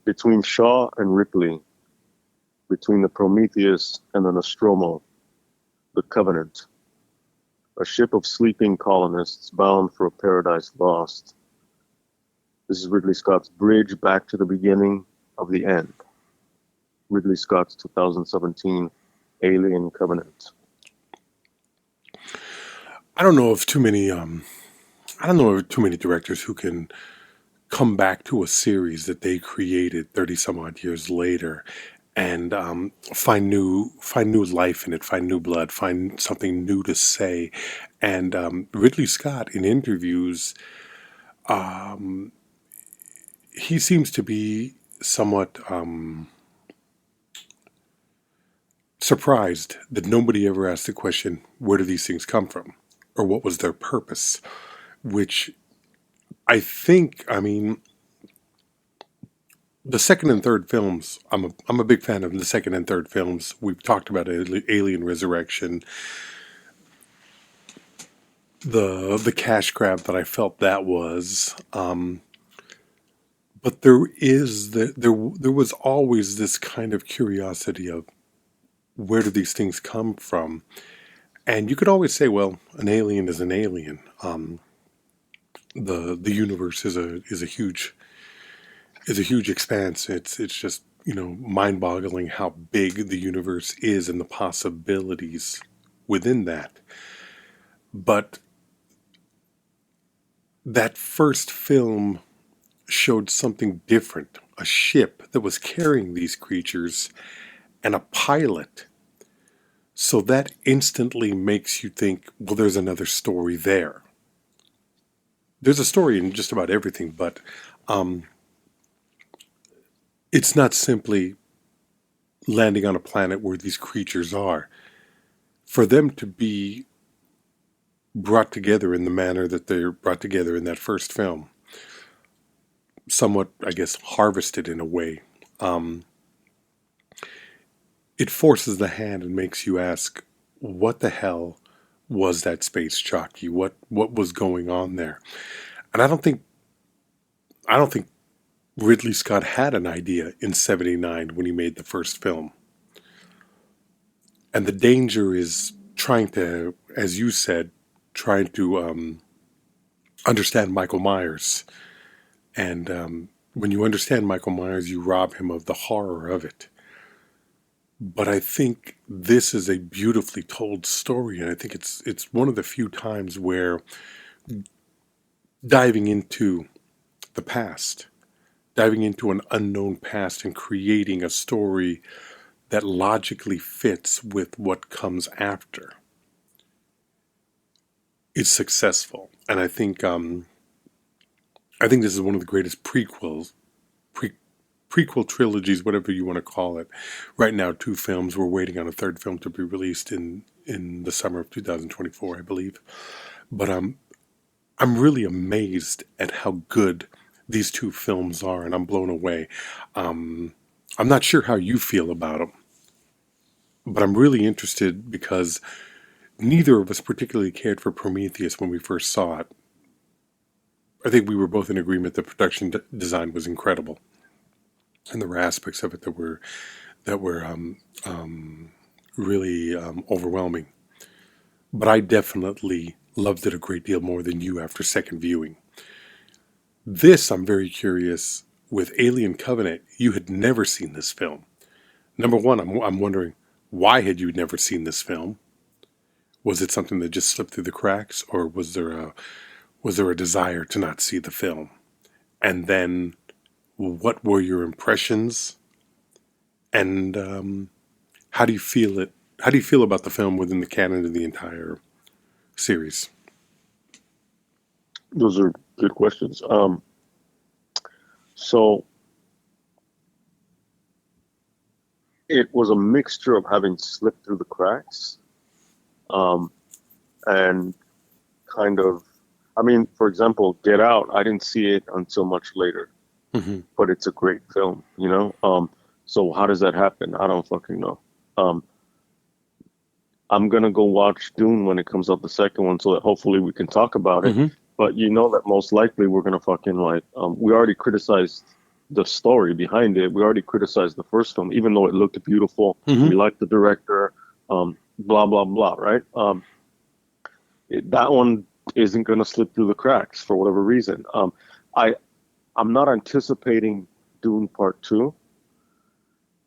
between Shaw and Ripley, between the Prometheus and the Nostromo, the Covenant, a ship of sleeping colonists bound for a paradise lost. This is Ridley Scott's bridge back to the beginning of the end. Ridley Scott's 2017 Alien Covenant. I don't know of too many. I don't know of too many directors who can come back to a series that they created 30 some odd years later and find new life in it, find new blood, find something new to say. And Ridley Scott, in interviews, he seems to be somewhat surprised that nobody ever asked the question, where do these things come from? Or what was their purpose? Which I think, I mean, the second and third films, I'm a big fan of the second and third films. We've talked about Alien Resurrection, the cash grab that I felt that was. But there was always this kind of curiosity of where do these things come from? And you could always say, well, an alien is an alien. The universe is a huge expanse. It's just, mind-boggling how big the universe is and the possibilities within that. But that first film showed something different, a ship that was carrying these creatures and a pilot. So that instantly makes you think, well, there's another story there. There's a story in just about everything, but it's not simply landing on a planet where these creatures are. For them to be brought together in the manner that they're brought together in that first film, somewhat, I guess, harvested in a way, it forces the hand and makes you ask, what the hell was that space jockey? What was going on there? And I don't think Ridley Scott had an idea in '79 when he made the first film. And the danger is trying to, as you said, trying to understand Michael Myers. And when you understand Michael Myers, you rob him of the horror of it. But I think this is a beautifully told story, and I think it's one of the few times where diving into the past, diving into an unknown past and creating a story that logically fits with what comes after, is successful. And I think this is one of the greatest prequel trilogies, whatever you want to call it. Right now, 2 films. We're waiting on a third film to be released in the summer of 2024, I believe. But I'm really amazed at how good these 2 films are, and I'm blown away. I'm not sure how you feel about them, but I'm really interested because neither of us particularly cared for Prometheus when we first saw it. I think we were both in agreement that production design was incredible, and there were aspects of it that were really overwhelming. But I definitely loved it a great deal more than you after second viewing. This, I'm very curious, with Alien Covenant, you had never seen this film. Number one, I'm wondering, why had you never seen this film? Was it something that just slipped through the cracks, or was there a desire to not see the film? And then, what were your impressions? And how do you feel it? How do you feel about the film within the canon of the entire series? Those are good questions. So it was a mixture of having slipped through the cracks, and kind of, I mean, for example, Get Out, I didn't see it until much later, but it's a great film, so how does that happen? I don't fucking know. I'm going to go watch Dune when it comes out, the second one, so that hopefully we can talk about it. But that most likely we're going to fucking we already criticized the story behind it. We already criticized the first film, even though it looked beautiful. We liked the director, blah, blah, blah, right? That one isn't going to slip through the cracks for whatever reason. I'm not anticipating Dune Part 2.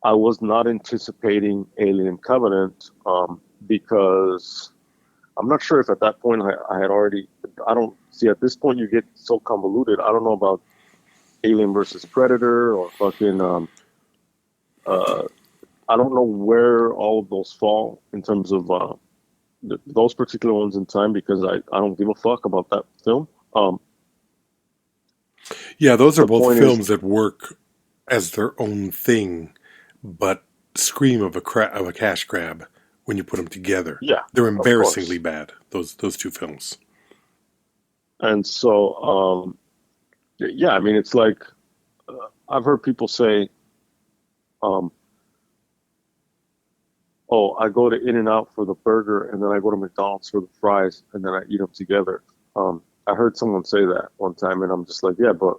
I was not anticipating Alien Covenant because I'm not sure if at that point I had already. I don't see at this point you get so convoluted. I don't know about Alien versus Predator or fucking. I don't know where all of those fall in terms of those particular ones in time because I don't give a fuck about that film. Yeah, those are The both point films is, that work as their own thing, but scream of a cash grab when you put them together. yeah, They're of embarrassingly course. bad. Those two films. And so, yeah, I mean, it's like I've heard people say, um, "Oh, I go to In-N-Out for the burger, and then I go to McDonald's for the fries, and then I eat them together." I heard someone say that one time, and I'm just like, "Yeah, but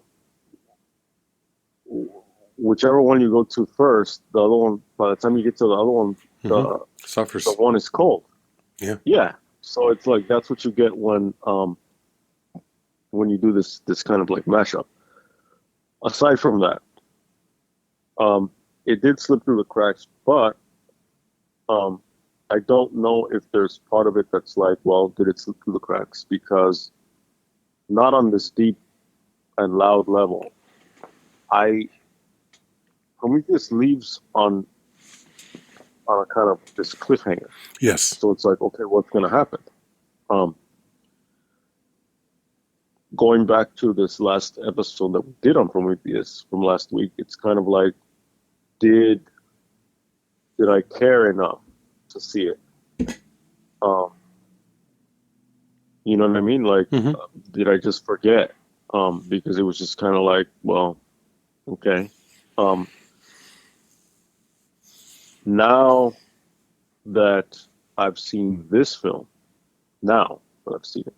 whichever one you go to first, the other one, by the time you get to the other one, the Suffers. one is cold." Yeah. Yeah, so it's like that's what you get when you do this kind of like mashup. Aside from that, it did slip through the cracks, but um, I don't know if there's part of it that's like, well, did it slip through the cracks? Because not on this deep and loud level. Prometheus leaves on a kind of this cliffhanger. Yes. So it's like, okay, what's going to happen? Going back to this last episode that we did on Prometheus from last week, it's kind of like, did I care enough to see it? You know what I mean? Like, did I just forget? Because it was just kind of like, well, okay. Now that I've seen this film, now that I've seen it,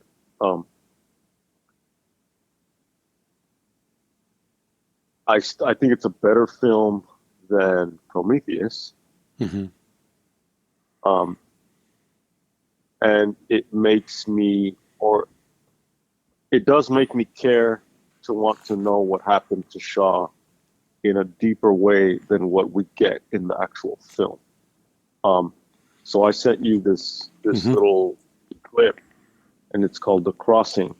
I think it's a better film than Prometheus. And it makes me, or it does make me care to want to know what happened to Shaw in a deeper way than what we get in the actual film. So I sent you this little clip, and it's called The Crossing,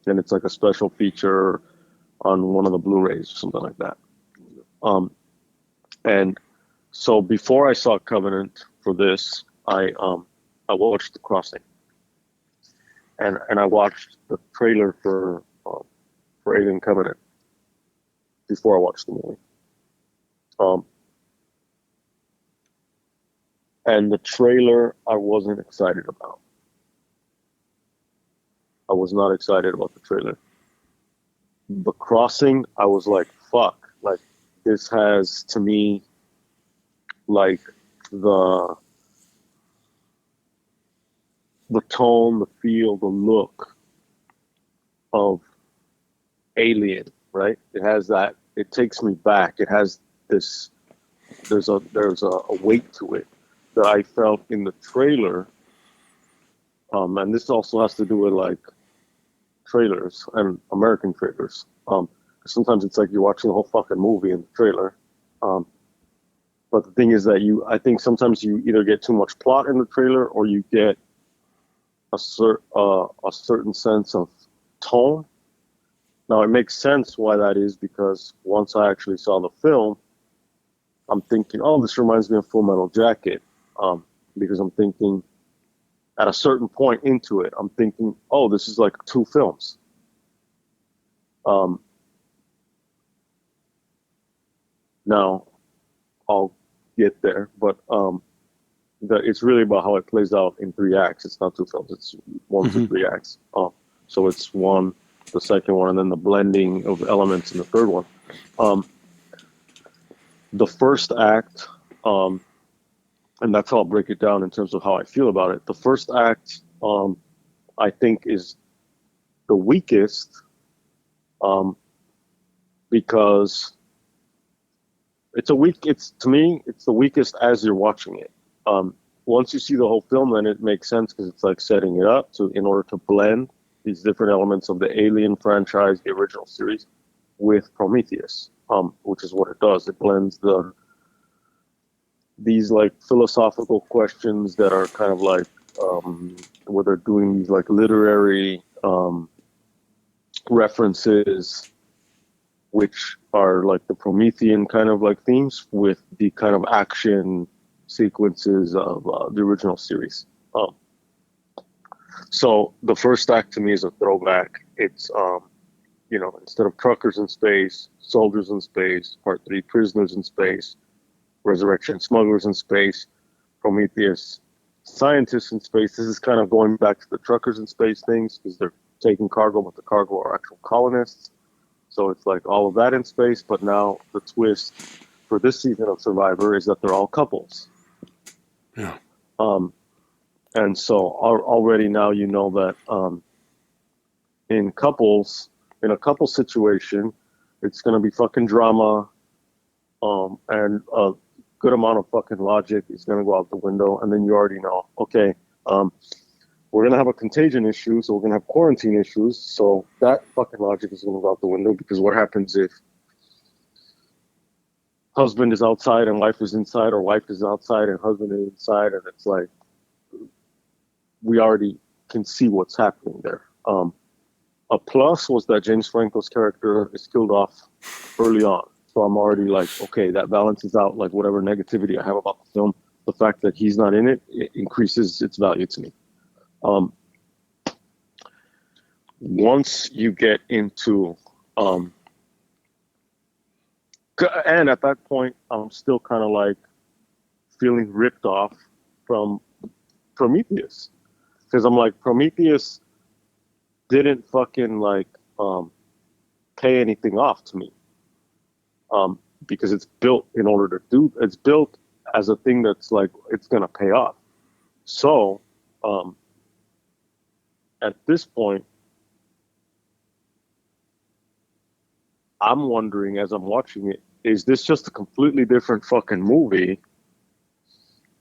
and it's like a special feature on one of the Blu-rays or something like that. And so before I saw Covenant for this, I watched The Crossing, and I watched the trailer for Alien Covenant before I watched the movie. And the trailer I wasn't excited about. I was not excited about the trailer. The Crossing, I was like, fuck. Like, this has, to me, like, the tone, the feel, the look of Alien, right? It has that, it takes me back. It has this, there's a weight to it that I felt in the trailer. And this also has to do with like trailers and American trailers. Sometimes it's like you're watching the whole fucking movie in the trailer. But the thing is that I think sometimes you either get too much plot in the trailer or you get a certain sense of tone. Now it makes sense why that is, because once I actually saw the film, I'm thinking, oh, this reminds me of Full Metal Jacket. Because I'm thinking, at a certain point into it, I'm thinking, oh, this is like two films. Now, I'll get there, but it's really about how it plays out in 3 acts. It's not 2 films; it's 1 to 3 acts. So it's one, the second one, and then the blending of elements in the third one. The first act, and that's how I'll break it down in terms of how I feel about it. The first act, I think, is the weakest, because It's a weak. It's to me, it's the weakest as you're watching it. Once you see the whole film, then it makes sense because it's like setting it up to in order to blend these different elements of the Alien franchise, the original series, with Prometheus, which is what it does. It blends these like philosophical questions that are kind of like where they're doing these like literary references, which are like the Promethean kind of like themes with the kind of action sequences of the original series. So the first act to me is a throwback. It's instead of truckers in space, soldiers in space, part three, prisoners in space, resurrection, smugglers in space, Prometheus, scientists in space. This is kind of going back to the truckers in space things because they're taking cargo, but the cargo are actual colonists. So it's like all of that in space, but now the twist for this season of Survivor is that they're all couples. Yeah. And so already now you know that in a couple situation, it's going to be fucking drama, and a good amount of fucking logic is going to go out the window. And then you already know, okay, we're going to have a contagion issue, so we're going to have quarantine issues. So that fucking logic is going to go out the window because what happens if husband is outside and wife is inside, or wife is outside and husband is inside, and it's like we already can see what's happening there. A plus was that James Franco's character is killed off early on. So I'm already like, okay, that balances out like whatever negativity I have about the film. The fact that he's not in it, it increases its value to me. Once you get into, and at that point, I'm still kind of like feeling ripped off from Prometheus. Because I'm like, Prometheus didn't fucking like pay anything off to me. Because it's built in order to do, it's built as a thing that's like, it's going to pay off. So, at this point, I'm wondering as I'm watching it, is this just a completely different fucking movie?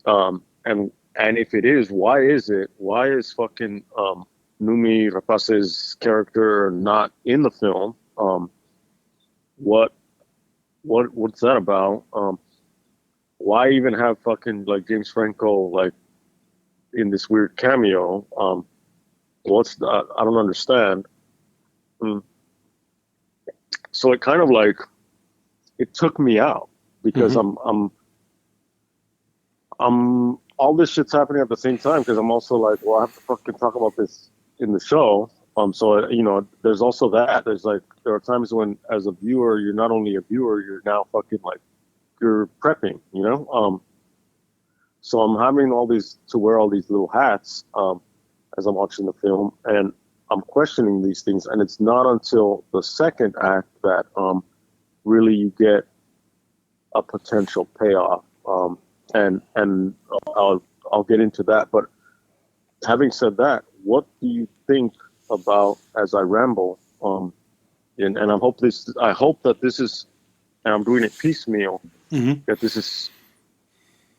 And if it is, why is it? Why is fucking Numi Rapace's character not in the film? What's that about? Why even have fucking like James Franco like in this weird cameo? What's that? I don't understand. So it kind of like it took me out because I'm all this shit's happening at the same time because I'm also like, well, I have to fucking talk about this in the show. So there's also that. There's like there are times when, as a viewer, you're not only a viewer, you're now fucking like you're prepping, So I'm having all these to wear all these little hats as I'm watching the film, and I'm questioning these things. And it's not until the second act that really you get a potential payoff. And I'll get into that. But having said that, what do you think about as I ramble? And I hope that this is, and I'm doing it piecemeal. That this is,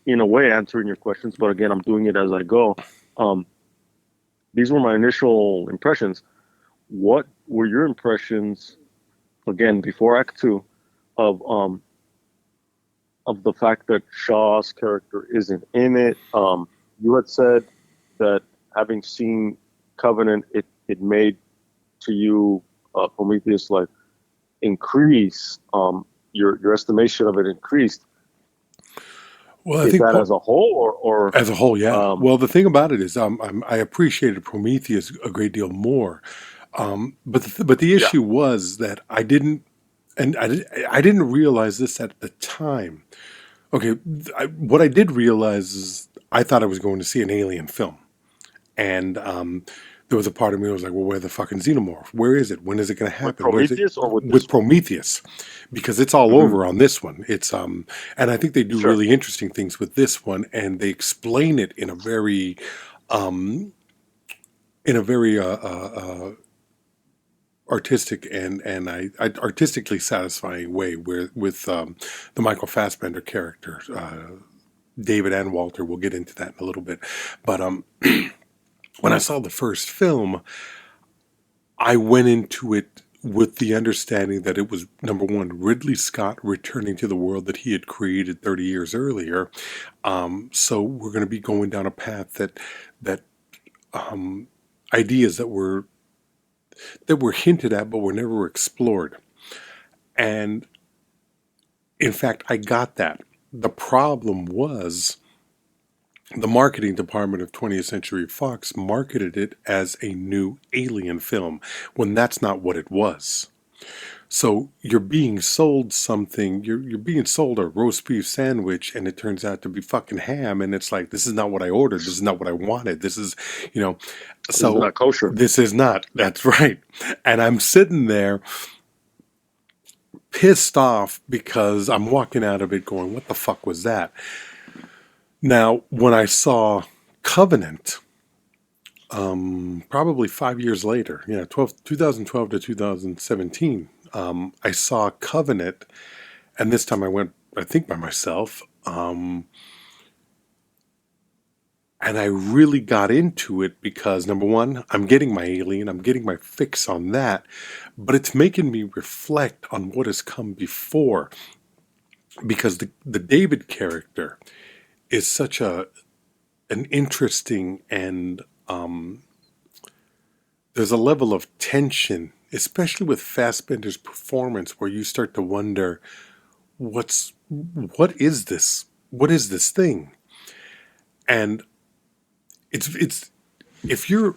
in a way, answering your questions. But again, I'm doing it as I go. These were my initial impressions. What were your impressions, again, before Act 2, of the fact that Shaw's character isn't in it? You had said that having seen Covenant, it made to you Prometheus like increase your estimation of it increased. Well, I is think that as a whole or as a whole, yeah. Well, the thing about it is, I appreciated Prometheus a great deal more, but the yeah, issue was that I didn't realize this at the time. Okay, what I did realize is I thought I was going to see an alien film, and there was a part of me that was like, well, where the fucking xenomorph? Where is it? When is it going to with happen? Where's it? Prometheus or with With this one? Prometheus, because it's all over on this one. It's and I think they do Sure. really interesting things with this one, and they explain it in a very artistic and I artistically satisfying way with the Michael Fassbender character, David and Walter. We'll get into that in a little bit, but when I saw the first film, I went into it with the understanding that it was, number one, Ridley Scott returning to the world that he had created 30 years earlier. So we're going to be going down a path that ideas that were hinted at but were never explored. And in fact, I got that. The problem was the marketing department of 20th Century Fox marketed it as a new Alien film when that's not what it was. So you're being sold something, you're being sold a roast beef sandwich and it turns out to be fucking ham, and it's like, this is not what I ordered, this is not what I wanted, this is, so This is not kosher. This is not, that's right. And I'm sitting there pissed off because I'm walking out of it going, what the fuck was that? Now, when I saw Covenant, probably 5 years later, 2012 to 2017, I saw Covenant, and this time I went, I think, by myself, and I really got into it because, number one, I'm getting my Alien, I'm getting my fix on that, but it's making me reflect on what has come before, because the David character is such an interesting and there's a level of tension, especially with Fassbender's performance, where you start to wonder, what is this? What is this thing? And it's if you're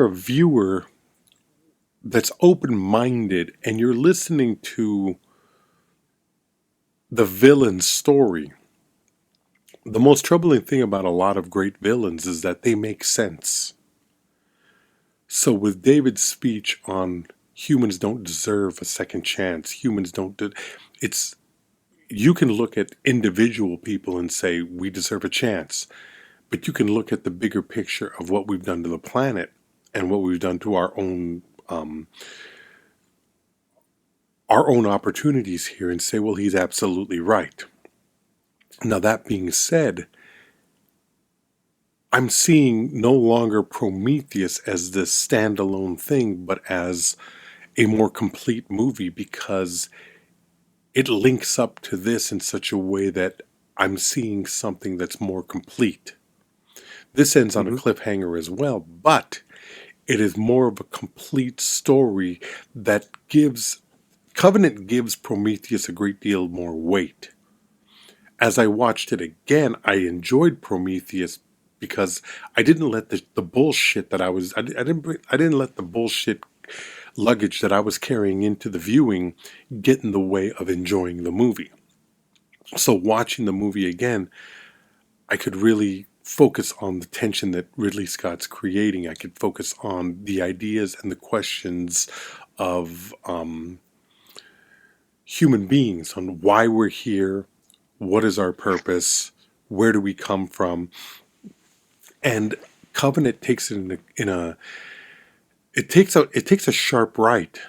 a viewer that's open-minded and you're listening to the villain's story, the most troubling thing about a lot of great villains is that they make sense. So with David's speech on humans don't deserve a second chance, humans don't it's, you can look at individual people and say we deserve a chance, but you can look at the bigger picture of what we've done to the planet and what we've done to our own opportunities here and say, well, he's absolutely right. Now, that being said, I'm seeing no longer Prometheus as this standalone thing, but as a more complete movie, because it links up to this in such a way that I'm seeing something that's more complete. This ends on a cliffhanger as well, but it is more of a complete story that Covenant gives Prometheus a great deal more weight. As I watched it again, I enjoyed Prometheus because I didn't let the bullshit that I didn't let the bullshit luggage that I was carrying into the viewing get in the way of enjoying the movie. So watching the movie again, I could really focus on the tension that Ridley Scott's creating. I could focus on the ideas and the questions of human beings, on why we're here, what is our purpose, where do we come from. And Covenant takes it it takes a sharp right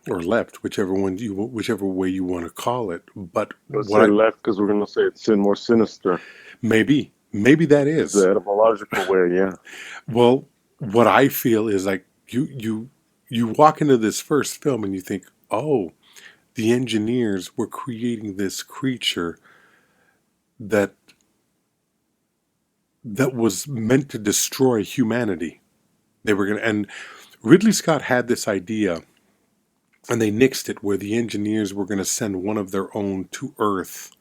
or left, whichever way you want to call it. But let's say left because we're going to say it's more sinister. Maybe that is the etymological way. Yeah. Well, what I feel is like you walk into this first film and you think, oh, the engineers were creating this creature that was meant to destroy humanity. They were going to, and Ridley Scott had this idea, and they nixed it, where the engineers were going to send one of their own to Earth,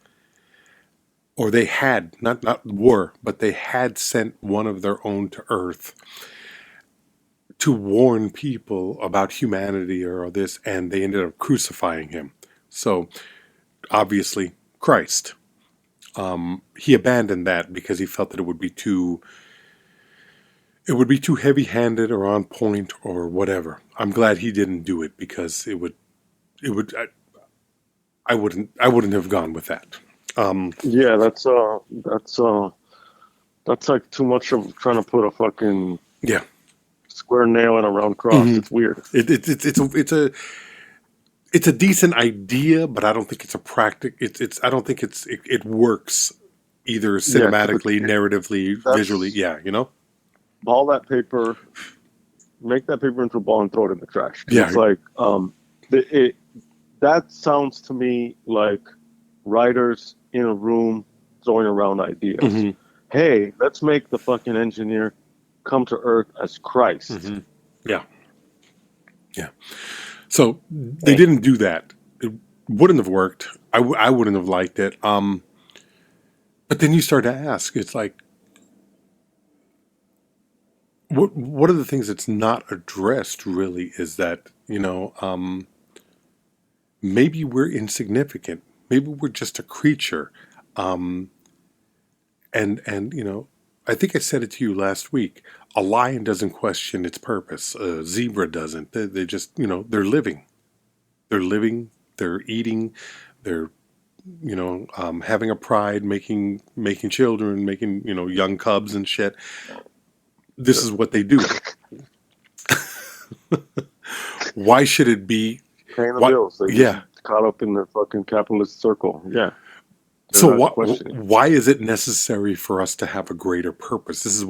or they had but they had sent one of their own to Earth to warn people about humanity or this, and they ended up crucifying him. So obviously, Christ. He abandoned that because he felt that it would be too heavy-handed or on point or whatever. I'm glad he didn't do it because I wouldn't have gone with that. Yeah, that's like too much of trying to put a fucking square nail and a round cross. Mhm. It's weird. It's a decent idea, but I don't think it's a I don't think it works either Yeah, because cinematically, narratively, visually. that's Yeah, you know. ball that paper, make that paper into a ball and throw it in the trash. Because Yeah. it's like, it that sounds to me like writers in a room throwing around ideas. Hmm. Hey, let's make the fucking engineer come to Earth as Christ. Hmm. Yeah. Yeah. So they Hey, didn't do that. It wouldn't have worked. I wouldn't have liked it. But then you start to ask, it's like, what are the things that's not addressed really is that, maybe we're insignificant. Maybe we're just a creature. Um, and I think I said it to you last week. A lion doesn't question its purpose. A zebra doesn't. They just, they're living. They're living. They're eating. They're having a pride, making children, making young cubs and shit. This sure. is what they do. Why should it be? Paying the What? bills. They just Yeah. caught up in the fucking capitalist circle. Yeah, they're So not what? questioning. Why is it necessary for us to have a greater purpose? This is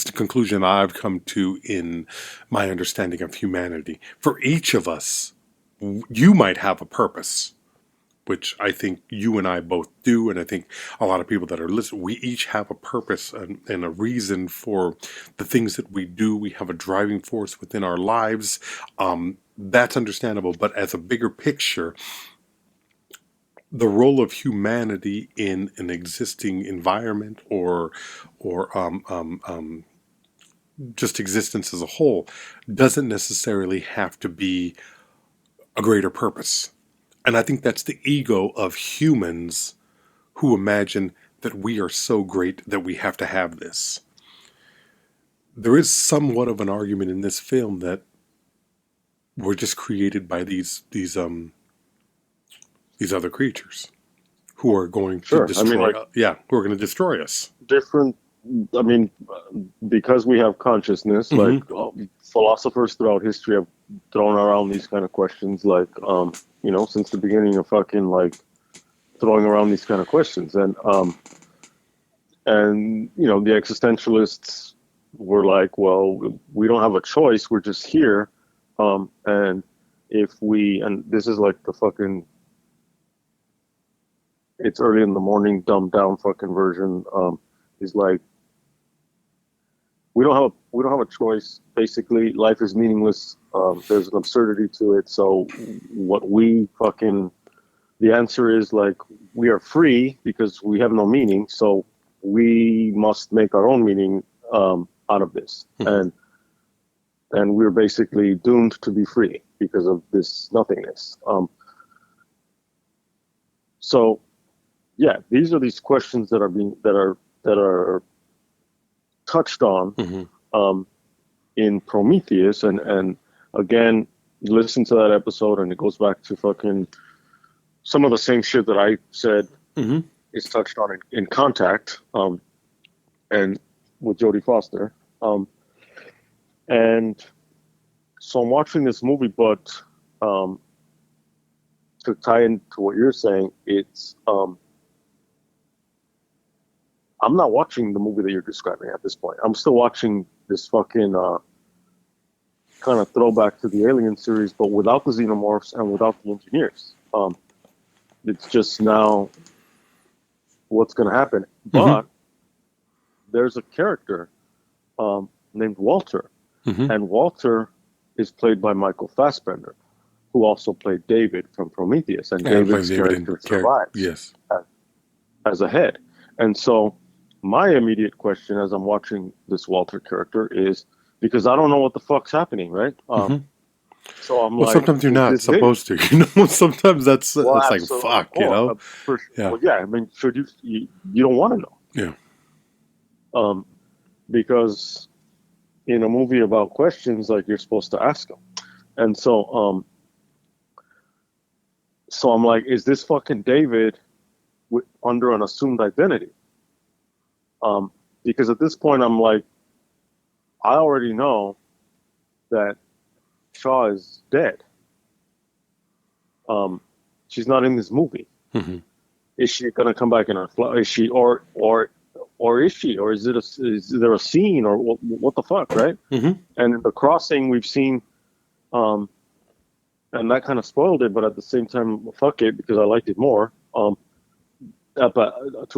the conclusion I've come to in my understanding of humanity. For each of us, you might have a purpose, which I think you and I both do, and I think a lot of people that are listening, we each have a purpose and a reason for the things that we do. We have a driving force within our lives. That's understandable, but as a bigger picture, the role of humanity in an existing environment or just existence as a whole doesn't necessarily have to be a greater purpose. And I think that's the ego of humans who imagine that we are so great that we have to have this. There is somewhat of an argument in this film that we're just created by these other creatures who are going to Sure. I mean, destroy like us. Yeah, who are going to destroy us. different. I mean, because we have consciousness, like Hmm. philosophers throughout history have thrown around these kind of questions, like since the beginning of fucking like throwing around these kind of questions, and the existentialists were like, well, we don't have a choice, we're just here, and if we, and this is like the fucking, it's early in the morning, dumbed down fucking version, is like, we don't have a choice. Basically, life is meaningless. There's an absurdity to it. So what we fucking the answer is like we are free because we have no meaning. So we must make our own meaning out of this, and we're basically doomed to be free because of this nothingness. So yeah, these are these questions that are touched on Hmm. in Prometheus, and again, listen to that episode, and it goes back to fucking some of the same shit that I said Hmm. is touched on in Contact, and with Jodie Foster, and so I'm watching this movie, but to tie into what you're saying, it's I'm not watching the movie that you're describing at this point. I'm still watching this fucking kind of throwback to the Alien series, but without the xenomorphs and without the engineers. It's just now what's going to happen. Hmm. But there's a character named Walter, Hmm. and Walter is played by Michael Fassbender, who also played David from Prometheus, and And plays David's David in character survives Yes. as a head. And so my immediate question as I'm watching this Walter character is, because I don't know what the fuck's happening, right? Hmm. So I'm Well, like, sometimes you're is not this David? supposed to. Sometimes that's Well, like absolutely. fuck. You know. Yeah. Well, yeah. I mean, should you don't want to know, Yeah. um, because in a movie about questions, like you're supposed to ask them, and so I'm like, is this fucking David under an assumed identity? Because at this point, I'm like, I already know that Shaw is dead. She's not in this movie. Mm-hmm. Is she gonna come back in her flight? Is she or is she, or is there a scene, or what the fuck, right? Mm-hmm. And in The Crossing, we've seen, and that kind of spoiled it, but at the same time, fuck it, because I liked it more, to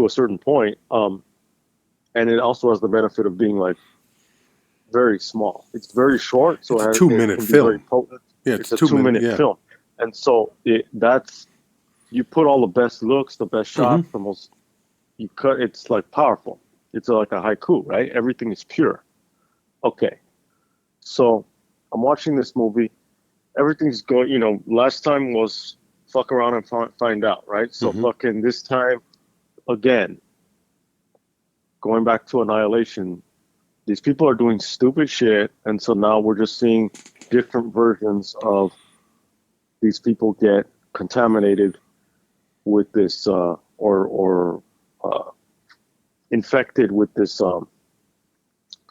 a certain point. And it also has the benefit of being like very small. It's very short, so It's a it 2-minute can be very film. potent. Yeah, It's it's a 2 minute. 2 minute Yeah. film, and so that's you put all the best looks, the best shots, Mm-hmm. the most you cut. It's like powerful. It's like a haiku, right? Everything is pure. Okay, so I'm watching this movie. Everything's going. Last time was fuck around and find out, right? So Mm-hmm. fucking this time again, going back to Annihilation. These people are doing stupid shit, and so now we're just seeing different versions of these people get contaminated with this or infected with this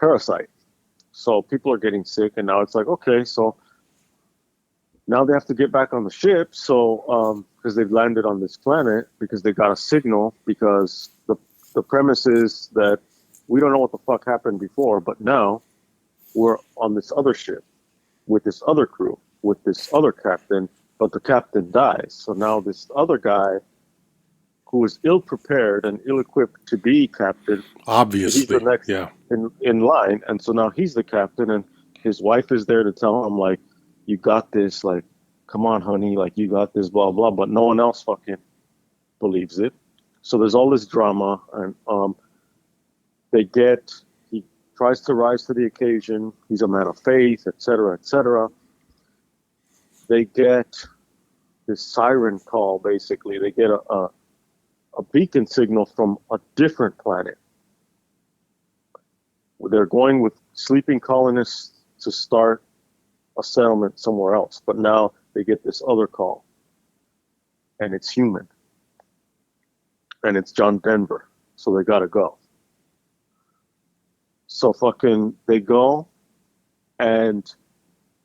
parasite. So people are getting sick, and now it's like, okay, so now they have to get back on the ship. So because they've landed on this planet, because they got a signal, because the premise is that we don't know what the fuck happened before, but now we're on this other ship with this other crew, with this other captain, but the captain dies. So now this other guy who is ill prepared and ill equipped to be captain, he's the Obviously. next Yeah. in line. And so now he's the captain, and his wife is there to tell him, like, you got this, like, come on, honey, like, you got this, blah, blah. But no one else fucking believes it. So there's all this drama, and he tries to rise to the occasion. He's a man of faith, etc., etc. They get this siren call, basically. They get a beacon signal from a different planet. They're going with sleeping colonists to start a settlement somewhere else, but now they get this other call, and it's human, and it's John Denver, so they gotta go. So fucking they go, and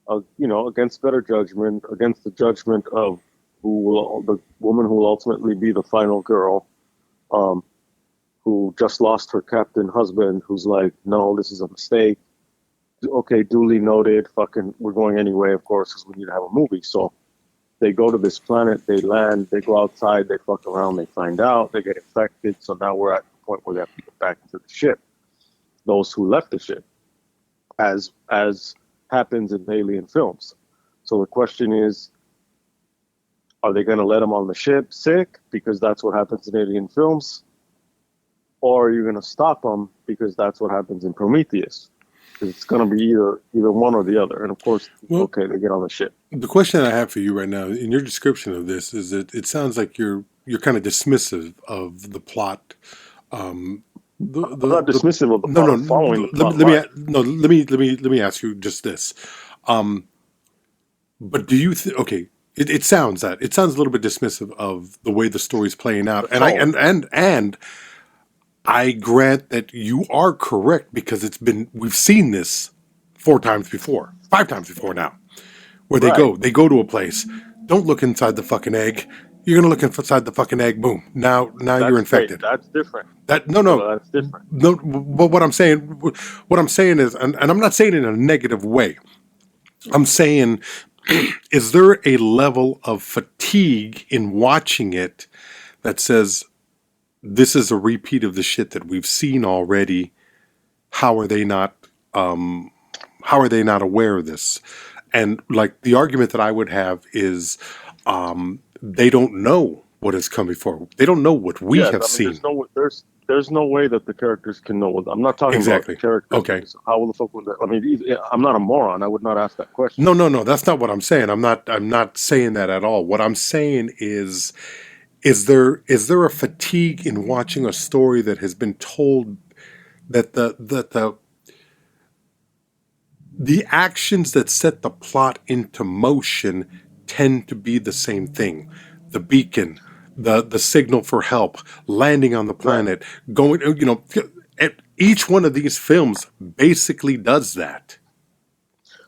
against better judgment, against the judgment of the woman who will ultimately be the final girl, who just lost her captain husband, who's like, no, this is a mistake. Okay, duly noted. Fucking, we're going anyway, of course, because we need to have a movie. So they go to this planet, they land, they go outside, they fuck around, they find out, they get infected. So now we're at the point where they have to get back into the ship. Those who left the ship, as happens in alien films. So the question is, are they going to let them on the ship sick because that's what happens in alien films? Or are you going to stop them because that's what happens in Prometheus? Because it's going to be either one or the other. And of course, Well, okay, they get on the ship. the question I have for you right now, in your description of this, is that it sounds like you're kind of dismissive of the plot. I'm not dismissive of the plot. I'm following the plot Let me ask you just this. But do you okay? It sounds a little bit dismissive of the way the story's playing out, and I grant that you are correct, because we've seen this 4 times before, 5 times before now, where they go to a place. Don't look inside the fucking egg. You're gonna look inside the fucking egg. Boom. Now you're infected. That's different. That's different. No, but what I'm saying is, and I'm not saying it in a negative way. I'm saying, is there a level of fatigue in watching it that says, this is a repeat of the shit that we've seen already? How are they not aware of this? And like, the argument that I would have is, they don't know what has come before. They don't know what we have seen. There's no way that the characters can know what. I'm not talking about the characters. Okay. How the fuck would that? I mean, I'm not a moron. I would not ask that question. No. That's not what I'm saying. I'm not saying that at all. What I'm saying is there a fatigue in watching a story that has been told, that the actions that set the plot into motion tend to be the same thing? The beacon, the signal for help, landing on the planet, going, each one of these films basically does that.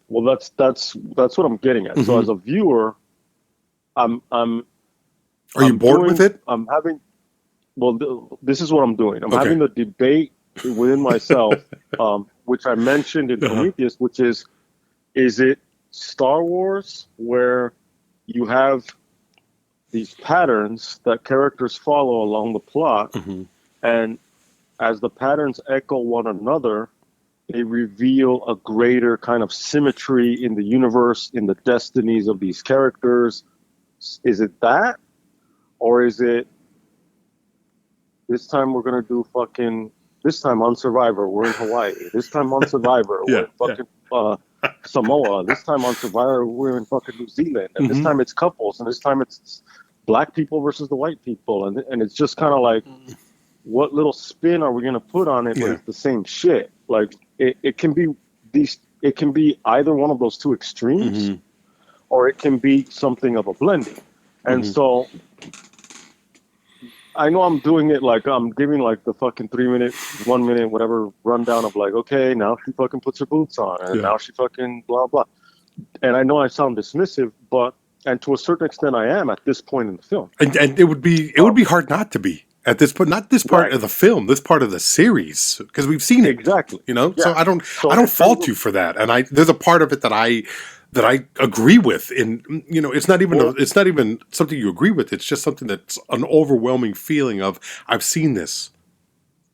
Well, that's what I'm getting at. So as a viewer, I'm Are you bored with it? I'm having. Well, this is what I'm doing. I'm Okay. having the debate within myself, which I mentioned in Prometheus, which is it Star Wars where you have these patterns that characters follow along the plot, and as the patterns echo one another, they reveal a greater kind of symmetry in the universe, in the destinies of these characters. Is it that? Or is it, this time we're going to do fucking, this time on Survivor, we're in Hawaii. This time on Survivor, we're in fucking Samoa. This time on Survivor, we're in fucking New Zealand. And this time it's couples. And this time it's black people versus the white people. And it's just kind of like, what little spin are we going to put on it? But it's the same shit. Like, it can be it can be either one of those two extremes, or it can be something of a blending. And so I know I'm doing it like I'm giving like the fucking 3 minute, 1 minute, whatever rundown of like, okay, now she fucking puts her boots on and now she fucking blah, blah. And I know I sound dismissive, and to a certain extent I am at this point in the film. And it would be hard not to be at this point, not this part of the film, this part of the series, because we've seen it. Exactly. You know? Yeah. So I don't fault you for that. And there's a part of it that I agree with. And you know, it's not even something you agree with. It's just something that's an overwhelming feeling of, I've seen this.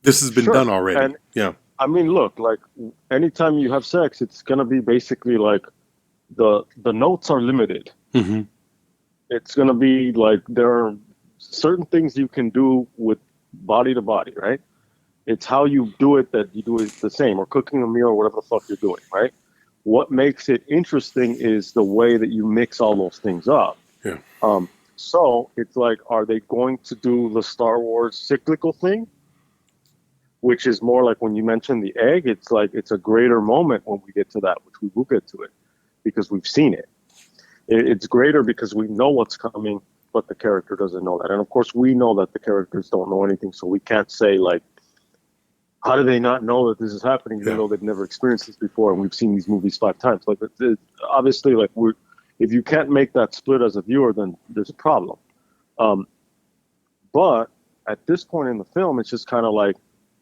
This has been done already. And, I mean, look, like anytime you have sex, it's gonna be basically like the notes are limited. It's gonna be like there are certain things you can do with body to body, right? It's how you do it that you do it the same, or cooking a meal or whatever the fuck you're doing, right? What makes it interesting is the way that you mix all those things up. Yeah. So it's like, are they going to do the Star Wars cyclical thing? Which is more like when you mentioned the egg, it's like it's a greater moment when we get to that, which we will get to it, because we've seen it. It's greater because we know what's coming, but the character doesn't know that. And of course, we know that the characters don't know anything, so we can't say, like, how do they not know that this is happening, even though they've never experienced this before, and we've seen these movies 5 times? Like, obviously, like, if you can't make that split as a viewer, then there's a problem. But at this point in the film, it's just kind of like,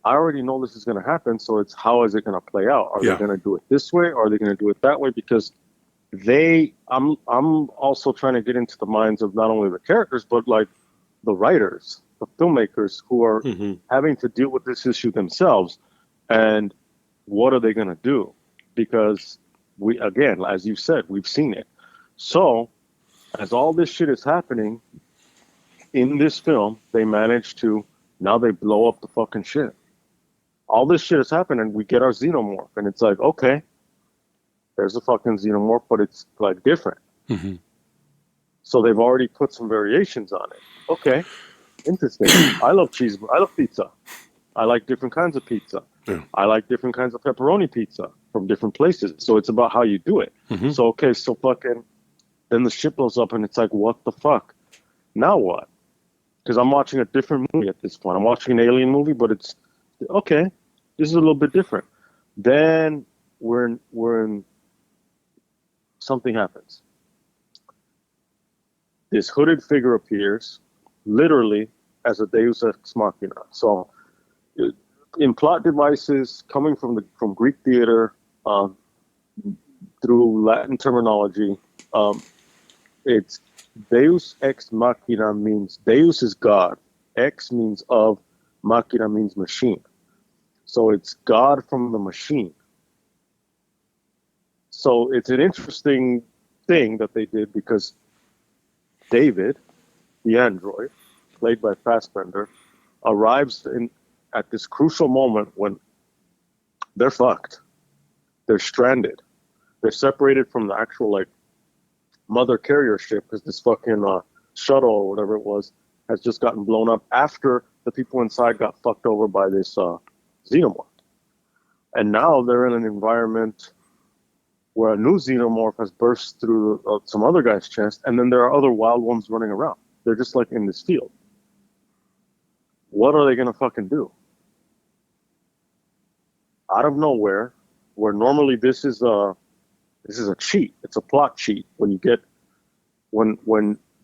I already know this is going to happen, so it's how is it going to play out? Are they going to do it this way, or are they going to do it that way? Because I'm also trying to get into the minds of not only the characters, but like the writers, the filmmakers who are having to deal with this issue themselves. And what are they going to do? Because we, again, as you said, we've seen it. So as all this shit is happening in this film, they manage to, now they blow up the fucking shit. All this shit is happening, and we get our xenomorph, and it's like, okay, there's a fucking xenomorph, but it's like different. So they've already put some variations on it. Okay, interesting. I love cheese. I love pizza. I like different kinds of pizza. I like different kinds of pepperoni pizza from different places. So it's about how you do it. So, okay, so fucking, then the ship blows up, and it's like, what the fuck? Now what? Because I'm watching a different movie at this point. I'm watching an alien movie, but it's, okay, this is a little bit different. Then we're in something happens. This hooded figure appears, literally, as a Deus Ex Machina. So, in plot devices coming from Greek theater, through Latin terminology, it's Deus Ex Machina means Deus is God, Ex means of, Machina means machine. So it's God from the machine. So it's an interesting thing that they did, because David, the android, played by Fassbender, arrives at this crucial moment when they're fucked. They're stranded. They're separated from the actual, like, mother carrier ship, because this fucking shuttle or whatever it was has just gotten blown up after the people inside got fucked over by this xenomorph. And now they're in an environment where a new xenomorph has burst through some other guy's chest, and then there are other wild ones running around. They're just like in this field. What are they going to fucking do? out of nowhere, where normally this is a cheat. It's a plot cheat. When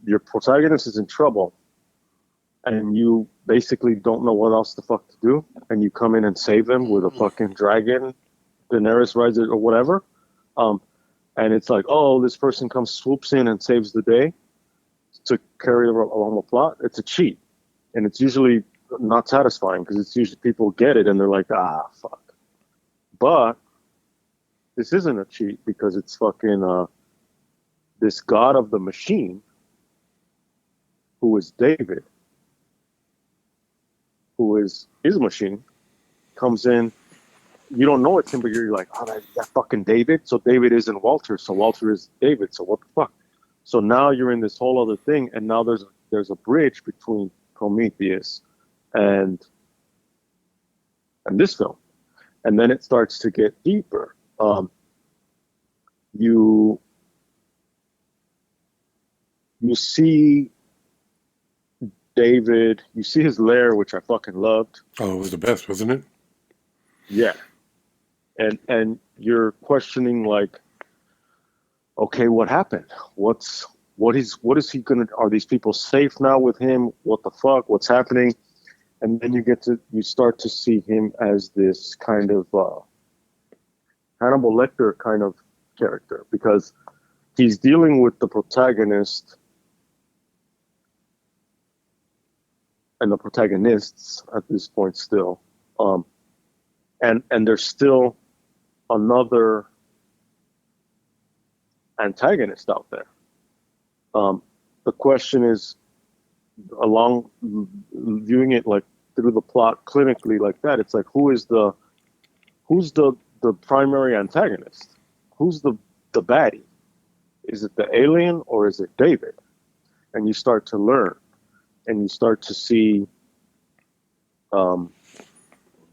your protagonist is in trouble and you basically don't know what else the fuck to do, and you come in and save them with a fucking dragon, Daenerys rises or whatever, and it's like, oh, this person comes, swoops in and saves the day to carry along the plot. It's a cheat, and it's usually not satisfying because it's usually people get it and they're like, ah, fuck. But this isn't a cheat because it's fucking this god of the machine, who is David, who is his machine, comes in. You don't know it's him, but you're like, oh, that fucking David. So David isn't Walter. So Walter is David. So what the fuck? So now you're in this whole other thing, and now there's a bridge between Prometheus and this film, and then it starts to get deeper. You see David, you see his lair, which I fucking loved. Oh, it was the best, wasn't it? Yeah. And you're questioning, like, okay, what happened? What is he gonna, are these people safe now with him? What the fuck? What's happening? And then you start to see him as this kind of Hannibal Lecter kind of character, because he's dealing with the protagonist and the protagonists at this point still, and there's still another antagonist out there. The question is, along viewing it like through the plot clinically like that, it's like, who's the primary antagonist? Who's the baddie? Is it the alien or is it David? And you start to learn, and you start to see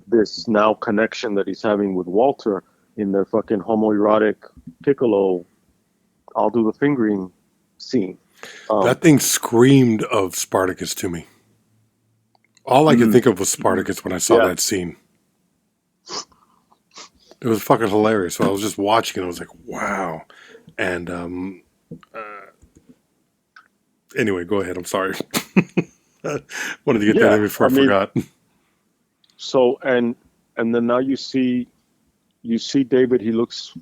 this now connection that he's having with Walter in their fucking homoerotic Piccolo, I'll do the fingering scene. That thing screamed of Spartacus to me. All I could think of was Spartacus when I saw that scene. It was fucking hilarious. So I was just watching and I was like, wow. And anyway, go ahead. I'm sorry. Wanted to get that in before I forgot. So and then now you see David. He looks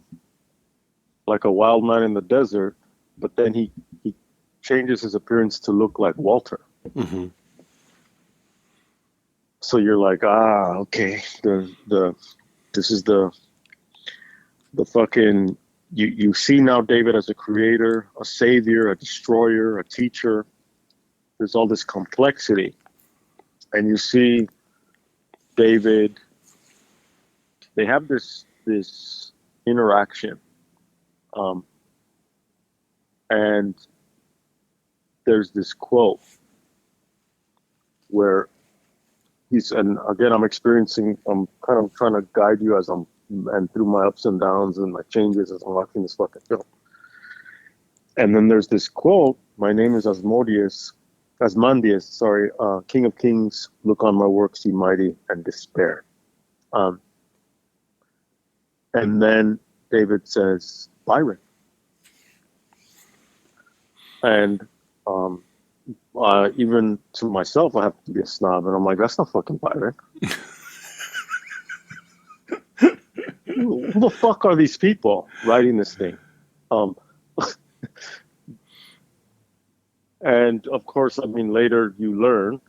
like a wild man in the desert, but then he changes his appearance to look like Walter. Mm-hmm. So you're like, okay, this is the fucking, you see now David as a creator, a savior, a destroyer, a teacher. There's all this complexity, and you see David. They have this interaction, and there's this quote where and again, I'm kind of trying to guide you and through my ups and downs and my changes as I'm watching this fucking film. And then there's this quote: "My name is Asmodeus, sorry, King of Kings. Look on my works, ye mighty, and despair." And then David says, "Byron," and even to myself, I have to be a snob, and I'm like, that's not fucking Byron. Who the fuck are these people writing this thing? And of course, I mean, later you learn,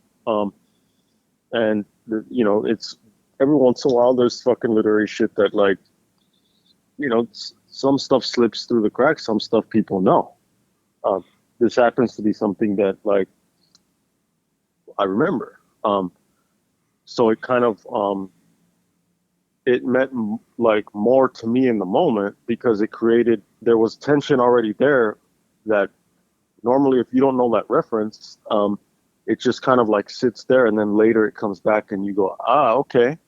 and it's every once in a while there's fucking literary shit that, like, some stuff slips through the cracks, some stuff people know. This happens to be something that, like, I remember. So it kind of, it meant like more to me in the moment, because there was tension already there that normally, if you don't know that reference, it just kind of like sits there, and then later it comes back and you go, okay.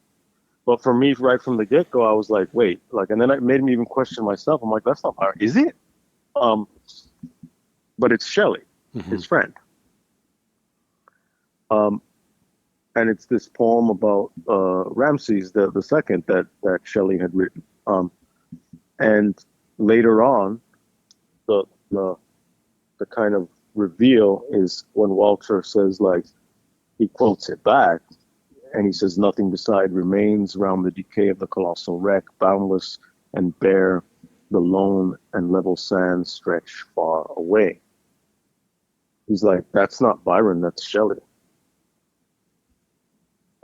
But for me, right from the get-go, I was like, wait, like, and then it made me even question myself. I'm like, that's not Byron. Is it? But it's Shelley, his friend. and it's this poem about Ramses the second that Shelley had written. And later on, the the the kind of reveal is when Walter says, like, he quotes it back, and he says, "Nothing beside remains round the decay of the colossal wreck, boundless and bare, the lone and level sands stretch far away." He's like, that's not Byron, that's Shelley.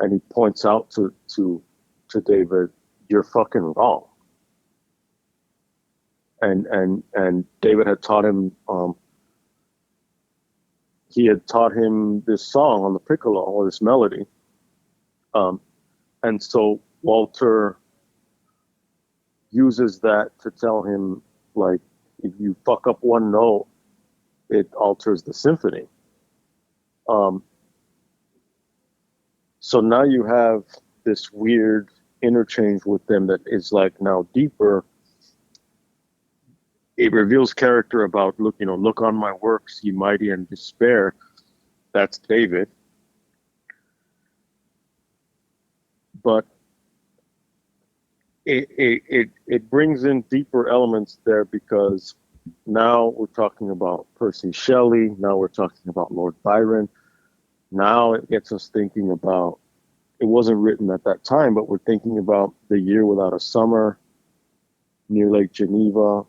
And he points out to David, "You're fucking wrong." And David had taught him, he had taught him this song on the piccolo, or this melody. And so Walter uses that to tell him, like, if you fuck up one note, it alters the symphony. So now you have this weird interchange with them that is, like, now deeper. It reveals character about, look on my works, ye mighty in despair. That's David. But it brings in deeper elements there, because now we're talking about Percy Shelley. Now we're talking about Lord Byron. Now it gets us thinking about, it wasn't written at that time, but we're thinking about The Year Without a Summer, Near Lake Geneva.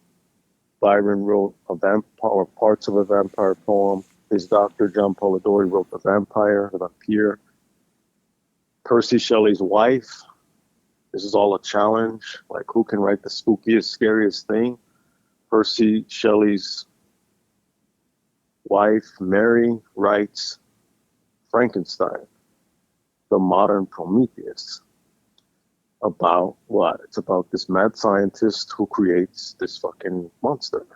Byron wrote a vampire, or parts of a vampire poem. His doctor, John Polidori, wrote The Vampire, The Vampire. Percy Shelley's wife, this is all a challenge. Like, who can write the spookiest, scariest thing? Percy Shelley's wife, Mary, writes Frankenstein, the modern Prometheus. About what? It's about this mad scientist who creates this fucking monster.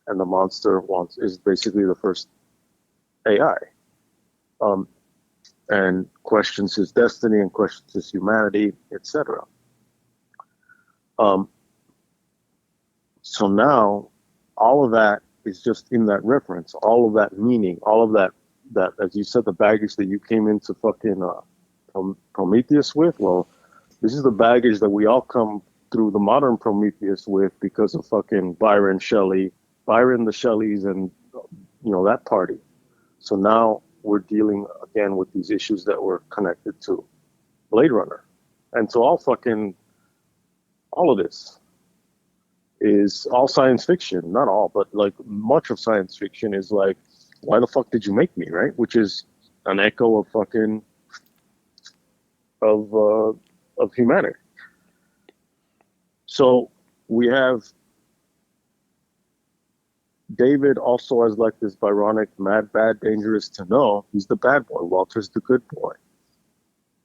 And the monster is basically the first AI. And questions his destiny and questions his humanity, etc. So now all of that is just in that reference, all of that meaning, all of that, as you said, the baggage that you came into fucking Prometheus with. Well, this is the baggage that we all come through the modern Prometheus with, because of fucking Byron, Shelley, Byron, the Shelleys, and that party. So now we're dealing again with these issues that were connected to Blade Runner. And so all of this is all science fiction. Not all, but like much of science fiction is like, why the fuck did you make me, right? Which is an echo of fucking of humanity. So we have David also as like this Byronic, mad, bad, dangerous to know. He's the bad boy. Walter's the good boy.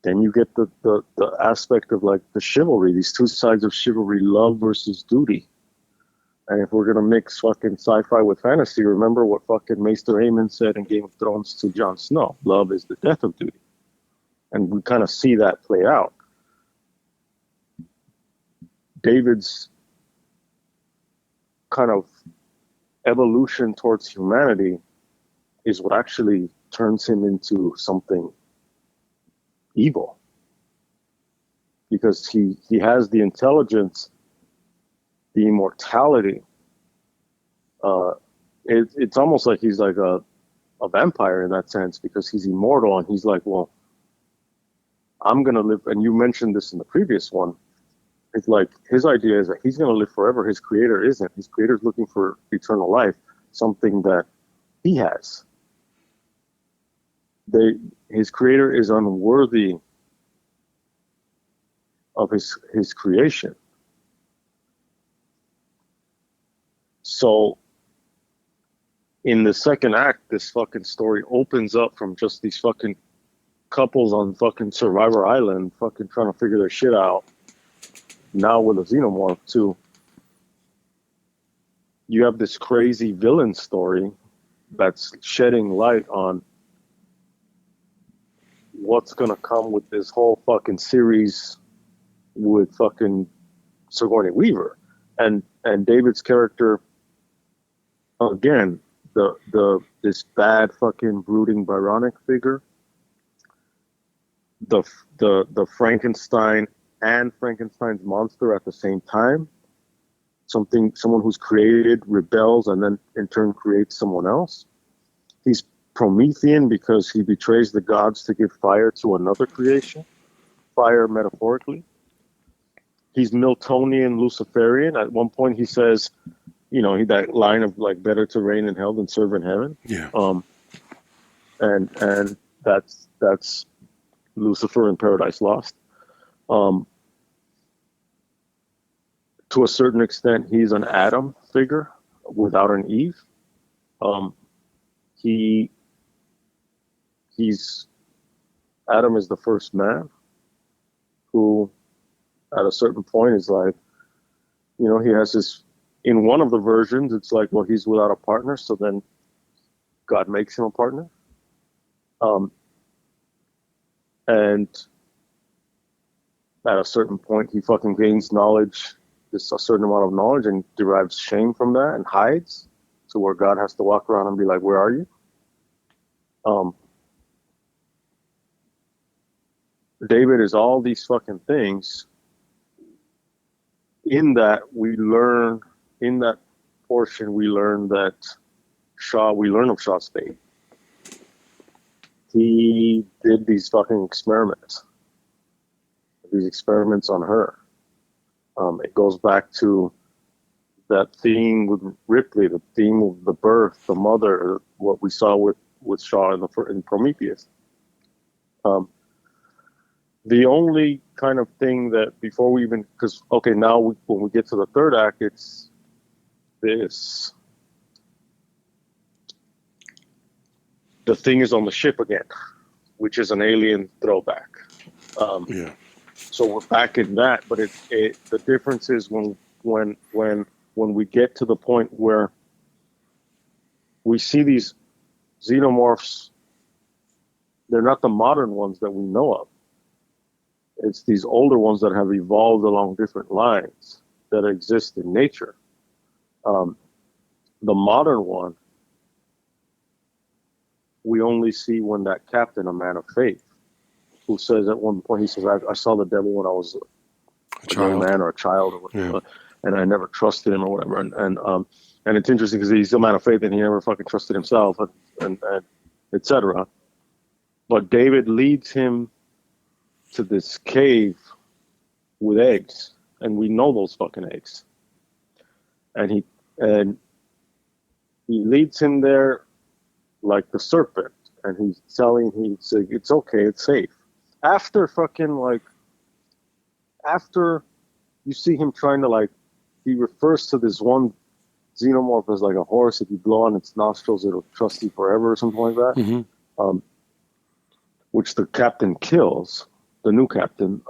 Then you get the aspect of like the chivalry, these two sides of chivalry, love versus duty. And if we're going to mix fucking sci-fi with fantasy, remember what fucking Maester Aemon said in Game of Thrones to Jon Snow: love is the death of duty. And we kind of see that play out. David's kind of evolution towards humanity is what actually turns him into something evil, because he has the intelligence, the immortality. It's almost like he's like a vampire in that sense, because he's immortal, and he's like, well, I'm gonna live. And you mentioned this in the previous one. It's like his idea is that he's going to live forever. His creator isn't. His creator's looking for eternal life, something that he has. His creator is unworthy of his creation. So in the second act, this fucking story opens up from just these fucking couples on fucking Survivor Island fucking trying to figure their shit out. Now with a xenomorph too, you have this crazy villain story that's shedding light on what's gonna come with this whole fucking series with fucking Sigourney Weaver, and David's character, again, this bad fucking brooding Byronic figure. the the Frankenstein and Frankenstein's monster at the same time. Someone who's created rebels and then in turn creates someone else. He's Promethean because he betrays the gods to give fire to another creation, fire metaphorically. He's Miltonian Luciferian. At one point he says, that line of like better to reign in hell than serve in heaven. Yeah. And that's Lucifer in Paradise Lost. To a certain extent, he's an Adam figure without an Eve. He's Adam is the first man who, at a certain point, is like, he has this. In one of the versions, it's like, well, he's without a partner, so then God makes him a partner. And at a certain point, he fucking gains knowledge, a certain amount of knowledge, and derives shame from that and hides to where God has to walk around and be like, where are you? David is all these fucking things. In that portion, we learn that we learn of Shaw's fate. He did these fucking experiments on her. It goes back to that theme with Ripley, the theme of the birth, the mother, what we saw with Shaw in Prometheus. The only kind of thing that before we even, because now when we get to the third act, it's this. The thing is on the ship again, which is an alien throwback. Yeah. So we're back in that, but the difference is when we get to the point where we see these xenomorphs, they're not the modern ones that we know of. It's these older ones that have evolved along different lines that exist in nature. The modern one, we only see when that captain, a man of faith, who says at one point, he says, I saw the devil when I was a young man or a child, or whatever, and I never trusted him or whatever. And it's interesting because he's a man of faith and he never fucking trusted himself, and etc. But David leads him to this cave with eggs, and we know those fucking eggs. And he leads him there like the serpent, and he's saying it's okay, it's safe. After you see him trying to he refers to this one xenomorph as like a horse. If you blow on its nostrils, it'll trust you forever or something like that. Mm-hmm. Which the captain kills, the new captain.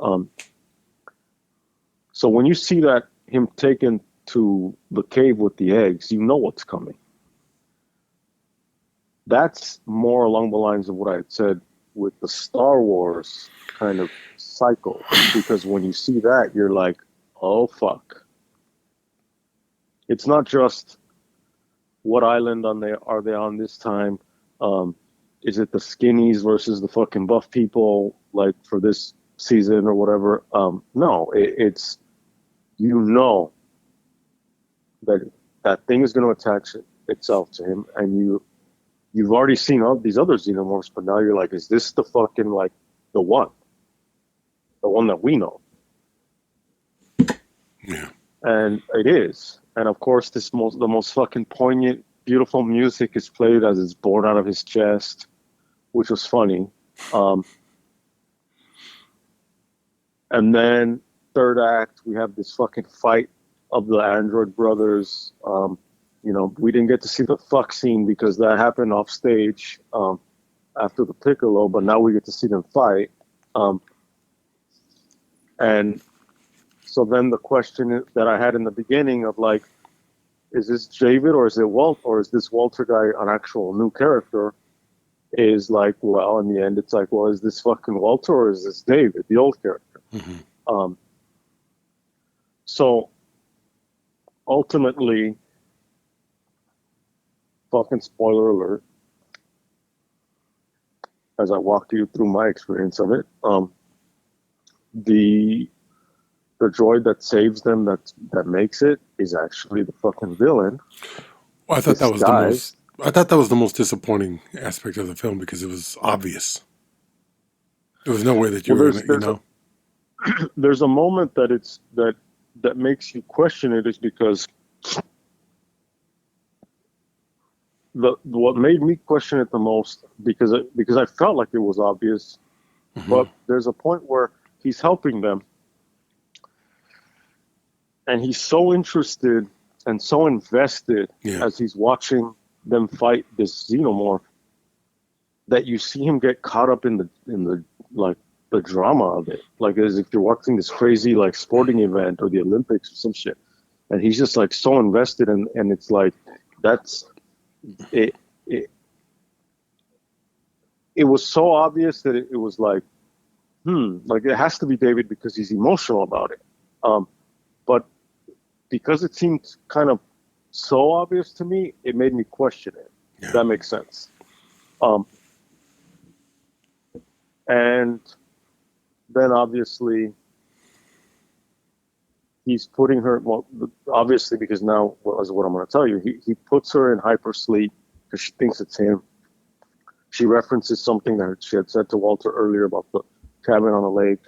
So when you see that him taken to the cave with the eggs, you know what's coming. That's more along the lines of what I had said with the Star Wars kind of cycle, because when you see that, you're like, oh fuck. It's not just what island are they on this time. Is it the skinnies versus the fucking buff people, like for this season or whatever? No, it's that thing is going to attach itself to him, and you've already seen all these other xenomorphs, but now you're like, is this the fucking the one that we know? Yeah, and it is. And of course, the most fucking poignant, beautiful music is played as it's born out of his chest, which was funny. And then third act, we have this fucking fight of the android brothers. We didn't get to see the fuck scene because that happened off stage after the Piccolo, but now we get to see them fight. And so then the question that I had in the beginning of is this David or is it or is this Walter guy an actual new character? Is in the end, it's is this fucking Walter or is this David, the old character? Mm-hmm. So ultimately, fucking spoiler alert, as I walked you through my experience of it. The droid that saves them, that makes it, is actually the fucking villain. Well, I thought that was Disguised. the most disappointing aspect of the film because it was obvious. There was no way that you Well, were gonna, there's a moment that makes you question it, is because what made me question it the most, because I felt like it was obvious, but there's a point where he's helping them, and he's so interested and so invested as he's watching them fight this xenomorph, that you see him get caught up in the like the drama of it, like as if you're watching this crazy like sporting event or the Olympics or some shit, and he's just like so invested, and it's like that's it. It was so obvious that it was like, like it has to be David because he's emotional about it. But because it seemed kind of so obvious to me, it made me question it. Yeah. That makes sense. And then obviously he's putting her, well, obviously, because now, well, is what I'm going to tell you, he puts her in hypersleep because she thinks it's him. She references something that she had said to Walter earlier about the cabin on the lake.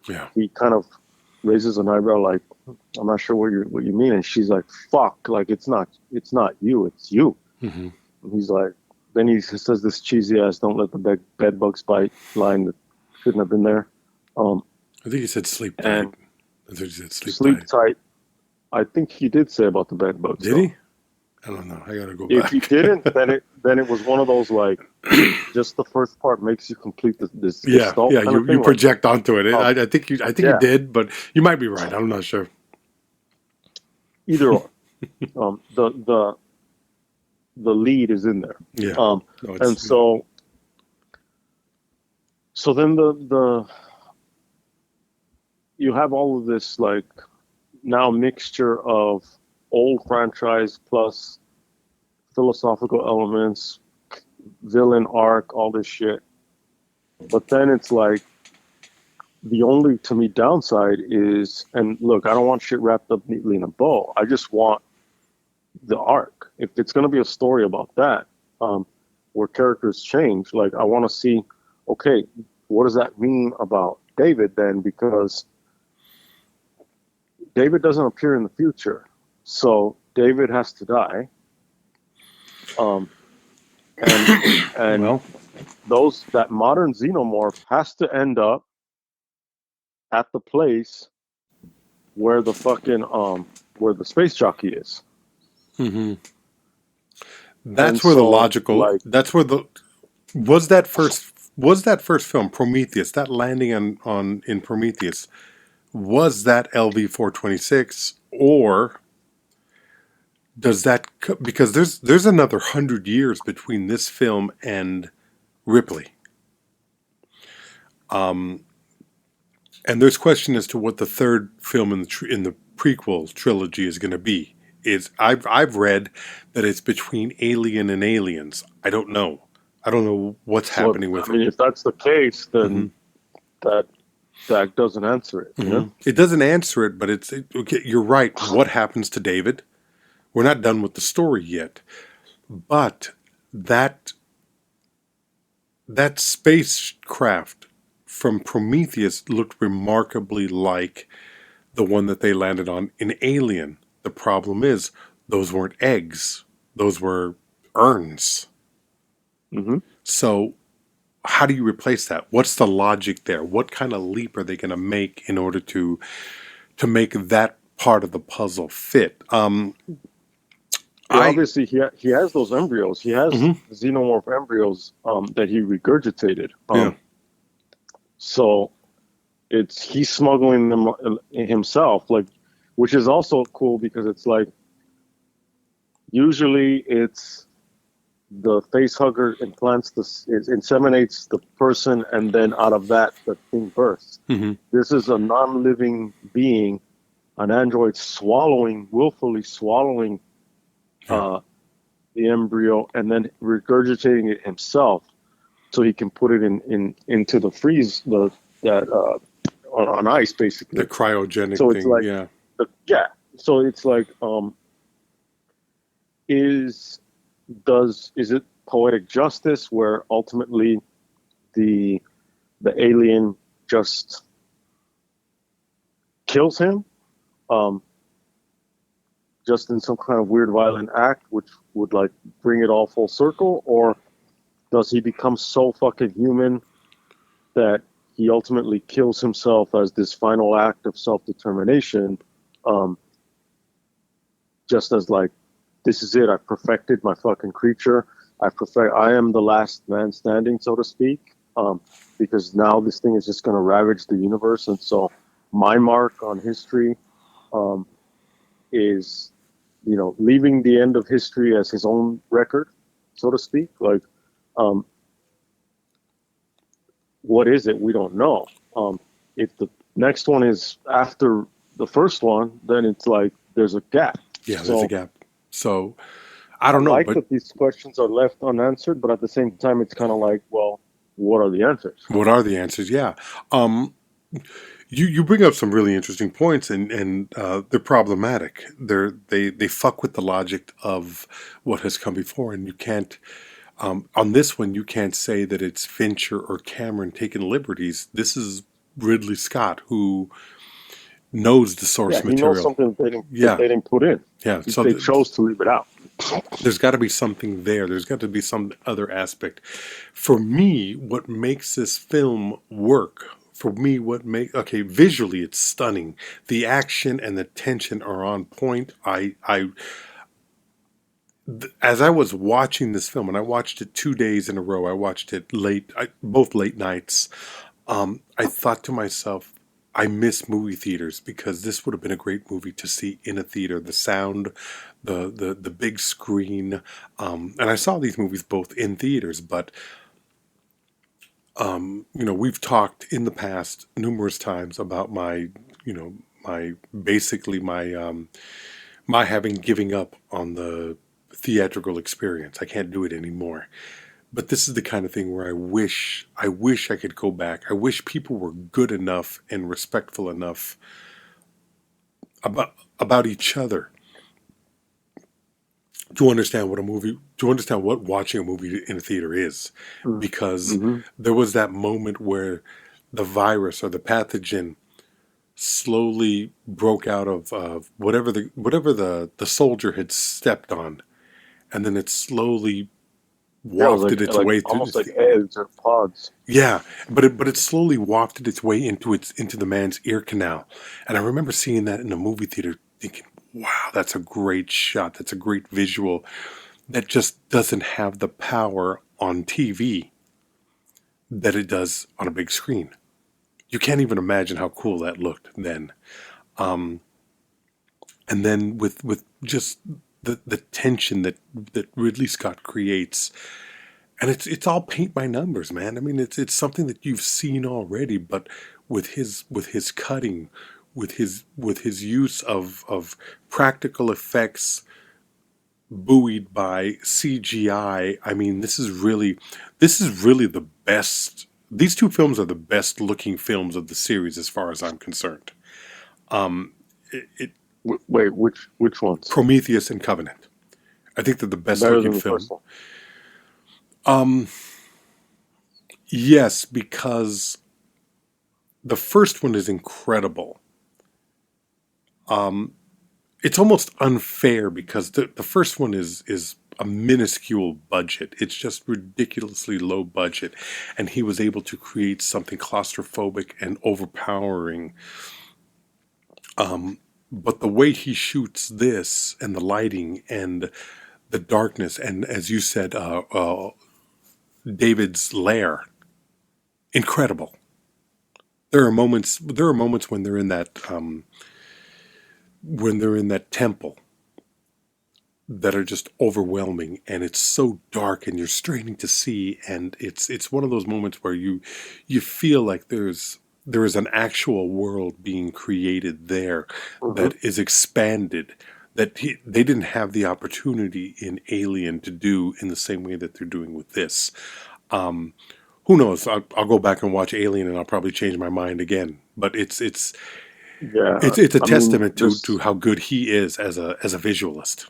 Yeah. He kind of raises an eyebrow, like, I'm not sure what you mean. And she's like, fuck, like, it's not you, it's you. Mm-hmm. And he's like, then he says this cheesy ass, don't let the bed bugs bite line that shouldn't have been there. I think he said sleep tight. I think he said sleep tight. I think he did say about the bed bugs. Did he? I don't know. I gotta go back. If he didn't, then it was one of those, like, just the first part makes you complete this. Yeah, you project onto it. I think you did, but you might be right. I'm not sure. Either or, the lead is in there. Yeah. And so then the you have all of this, like, now mixture of old franchise plus philosophical elements, villain arc, all this shit. But then it's like, the only, to me, downside is, and look, I don't want shit wrapped up neatly in a bow. I just want the arc. If it's going to be a story about that, where characters change, like, I want to see, okay, what does that mean about David then? Because David doesn't appear in the future. So David has to die. And well, that modern xenomorph has to end up at the place where the fucking where the space jockey is. Mm-hmm. That's where the logical, like, that's where the was that first film, Prometheus, that landing in Prometheus, was that LV-426, or does that, because there's another 100 years between this film and Ripley, and there's question as to what the third film in the prequel trilogy is going to be. I've read that it's between Alien and Aliens. I don't know what's happening with it. I mean, if that's the case, then that doesn't answer it. You know? It doesn't answer it, but okay, you're right. What happens to David? We're not done with the story yet, but that spacecraft from Prometheus looked remarkably like the one that they landed on in Alien. The problem is, those weren't eggs; those were urns. Mm-hmm. So, how do you replace that? What's the logic there? What kind of leap are they going to make in order to make that part of the puzzle fit? Obviously, he has those embryos. He has xenomorph embryos that he regurgitated. So he's smuggling them himself, like, which is also cool because it's like, usually it's the face hugger implants inseminates the person, and then out of that the thing bursts. Mm-hmm. This is a non-living being, an android willfully swallowing the embryo and then regurgitating it himself. so he can put it into the freeze that on ice The basically. cryogenic So it's thing, like yeah. yeah. So it's like is is it poetic justice where ultimately the alien just kills him, um, just in some kind of weird violent act, which would like bring it all full circle, or does he become so fucking human that he ultimately kills himself as this final act of self-determination, um, just as like, this is it, I perfected my fucking creature, I am the last man standing, so to speak, because now this thing is just going to ravage the universe, and so my mark on history um, is, leaving the end of history as his own record, so to speak. Like, um, what is it? We don't know. If the next one is after the first one, then it's like there's a gap. Yeah, there's a So gap. So I I don't know, like but that these questions are left unanswered, but at the same time, it's kind of like, well, what are the answers? what are the answers? Yeah. Um, you bring up some really interesting points, and they're problematic. They fuck with the logic of what has come before, and you can't on this one you can't say that it's Fincher or Cameron taking liberties. This is Ridley Scott who knows the source Yeah, he knows material. something that Yeah, they didn't put in. yeah. So They chose to leave it out. there's got to be something there. There's got to be some other aspect. For me, what makes this film work, for me, okay, visually it's stunning. The action and the tension are on point. As I was watching this film, and I watched it 2 days in a row, I watched it both late nights. I thought to myself, I miss movie theaters because this would have been a great movie to see in a theater. The sound, the big screen, and I saw these movies both in theaters. But we've talked in the past numerous times about my, my basically my having giving up on the theatrical experience. I can't do it anymore. But this is the kind of thing where I wish I could go back. I wish people were good enough and respectful enough about each other to understand what watching a movie in a theater is, because Mm-hmm. there was that moment where the virus or the pathogen slowly broke out of whatever the soldier had stepped on, and then it slowly Yeah, it was wafted its like way through. almost like eggs or pods. Yeah, but it slowly wafted its way into the man's ear canal, and I remember seeing that in a movie theater, thinking, "Wow, that's a great shot. That's a great visual. That just doesn't have the power on TV that it does on a big screen." You can't even imagine how cool that looked then. And then with just the tension that Ridley Scott creates, and it's all paint by numbers, man. I mean, it's something that you've seen already, but with his cutting, with his use of practical effects buoyed by CGI. I mean, this is really the best. These two films are the best looking films of the series, as far as I'm concerned. It Wait, which ones? Prometheus and Covenant. I think they're the best Better looking than the first film. one. Yes, because the first one is incredible. It's almost unfair because the first one is a minuscule budget. It's just ridiculously low budget, and he was able to create something claustrophobic and overpowering. But the way he shoots this, and the lighting, and the darkness, and as you said, David's lair, incredible. There are moments when they're in that temple that are just overwhelming, and it's so dark and you're straining to see, and it's one of those moments where you feel like there is an actual world being created there Mm-hmm. that is expanded, that they didn't have the opportunity in Alien to do in the same way that they're doing with this. Who knows? I'll go back and watch Alien, and I'll probably change my mind again. But Yeah, it's a I mean, testament to how good he is as a visualist.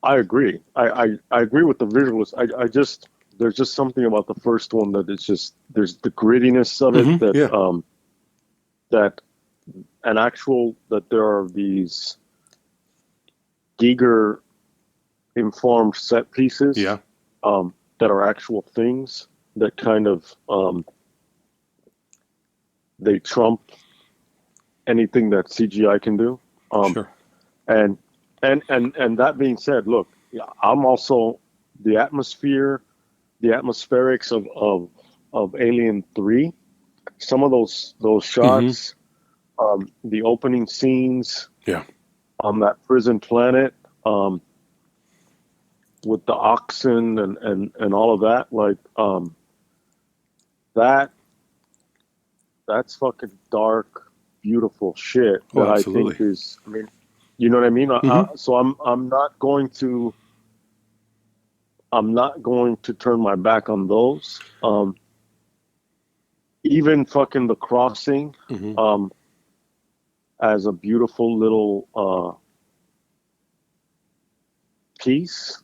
I agree. I agree with the visuals. I just there's just something about the first one that it's just there's the grittiness of it that Yeah, that an actual that there are these Giger informed set pieces yeah, that are actual things that kind of they trump anything that CGI can do. Um, sure. and and that being said, look, yeah, I'm also the atmosphere, the atmospherics of Alien 3. Some of those Hmm. shots, the opening scenes Yeah. on that prison planet, with the oxen and all of that, like that that's fucking dark, beautiful shit Oh, that I think absolutely. is. I mean, you know what I mean? Hmm. So I'm not going to turn my back on those. Even fucking the crossing, Hmm. um, as a beautiful little piece.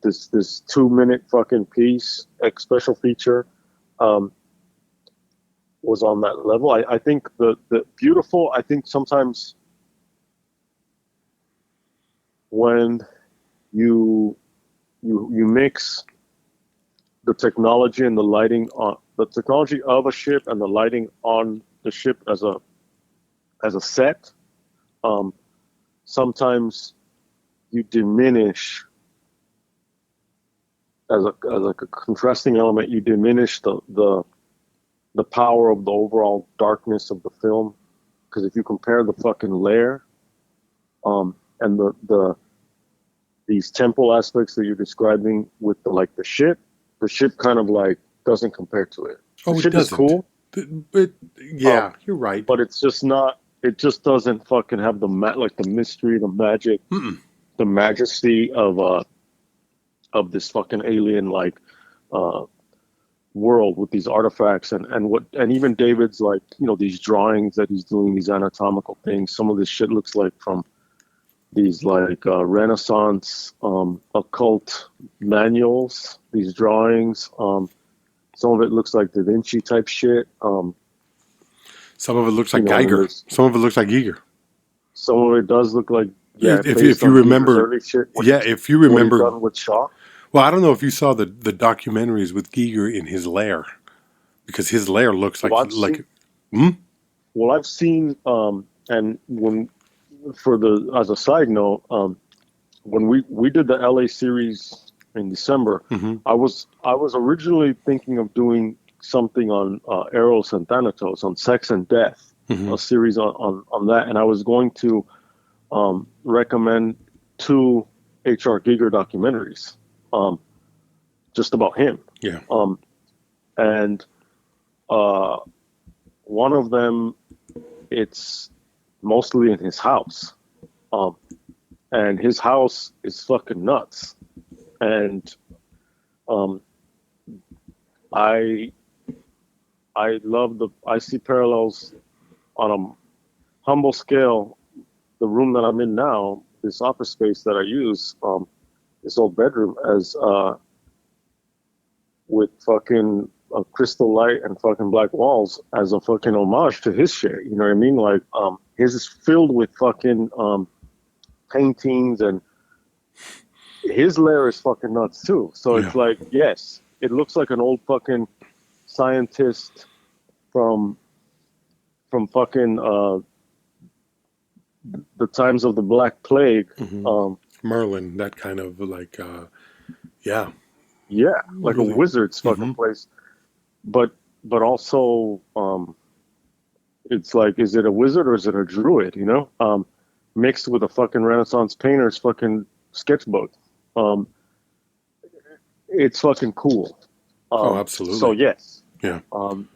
This 2 minute fucking piece, special feature, um, was on that level. I think the beautiful. I think sometimes when you you mix the technology and the lighting on the technology of a ship and the lighting on the ship as a set, um, sometimes you diminish as like a contrasting element. You diminish the power of the overall darkness of the film, because if you compare the fucking layer, and the these temple aspects that you're describing with the ship kind of like doesn't compare to it. The Oh, it ship is doesn't. cool, But um, yeah, you're right. but it's just not. It just doesn't fucking have like the mystery, the magic, Mm-mm. the majesty of this fucking alien like uh world with these artifacts and even David's like these drawings that he's doing, these anatomical things. Some of this shit looks like from these like Renaissance occult manuals. These drawings, some of it looks like Da Vinci type shit. Some of it looks like And then Geiger. there's Some of it looks like Giger. some of it does look like, yeah, If based you on Giger's remember, early shit. yeah, if you What he's remember, done with Shaw. well, I don't know if you saw the documentaries with Giger in his lair, because his lair looks Well, hmm? I've seen, and when for the as a side note, when we did the LA series in December, Hmm. I was originally thinking of doing something on Eros and Thanatos, on sex and death, Hmm. a series on that, and I was going to recommend two H.R. Giger documentaries, um, just about him, Yeah. um, and uh, one of them, it's mostly in his house, um, and his house is fucking nuts, and um, I I see parallels on a humble scale. The room that I'm in now, this office space that I use, this old bedroom, as with fucking crystal light and fucking black walls as a fucking homage to his shit. You know what I mean? Like, his is filled with fucking paintings, and his lair is fucking nuts too. So Yeah. it's like, yes, it looks like an old fucking scientist from fucking the times of the Black Plague. Hmm. Um, Merlin, that kind of like, yeah, yeah, like a really. wizard's fucking Hmm. place. But also, it's like, is it a wizard or is it a druid? Mixed with a fucking Renaissance painter's fucking sketchbook. Um, it's fucking cool. Oh, So absolutely. yes, Yeah. um,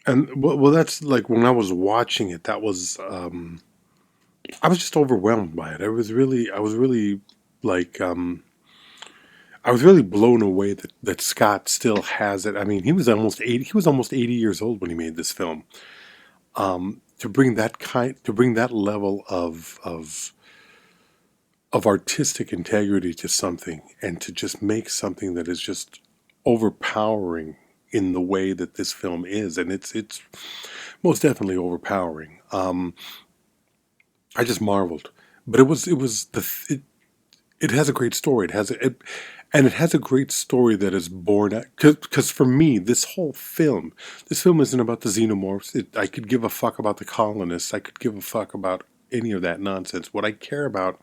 And well, that's like when I was watching it, I was just overwhelmed by it. I was really like, I was really blown away that Scott still has it. I mean, he was almost 80. He was almost 80 years old when he made this film. To bring that level of artistic integrity to something, and to just make something that is just overpowering in the way that this film is, and it's most definitely overpowering. I just marveled, but it has a great story. And it has a great story that is born out, because for me, this film isn't about the xenomorphs. I could give a fuck about the colonists. I could give a fuck about any of that nonsense. What I care about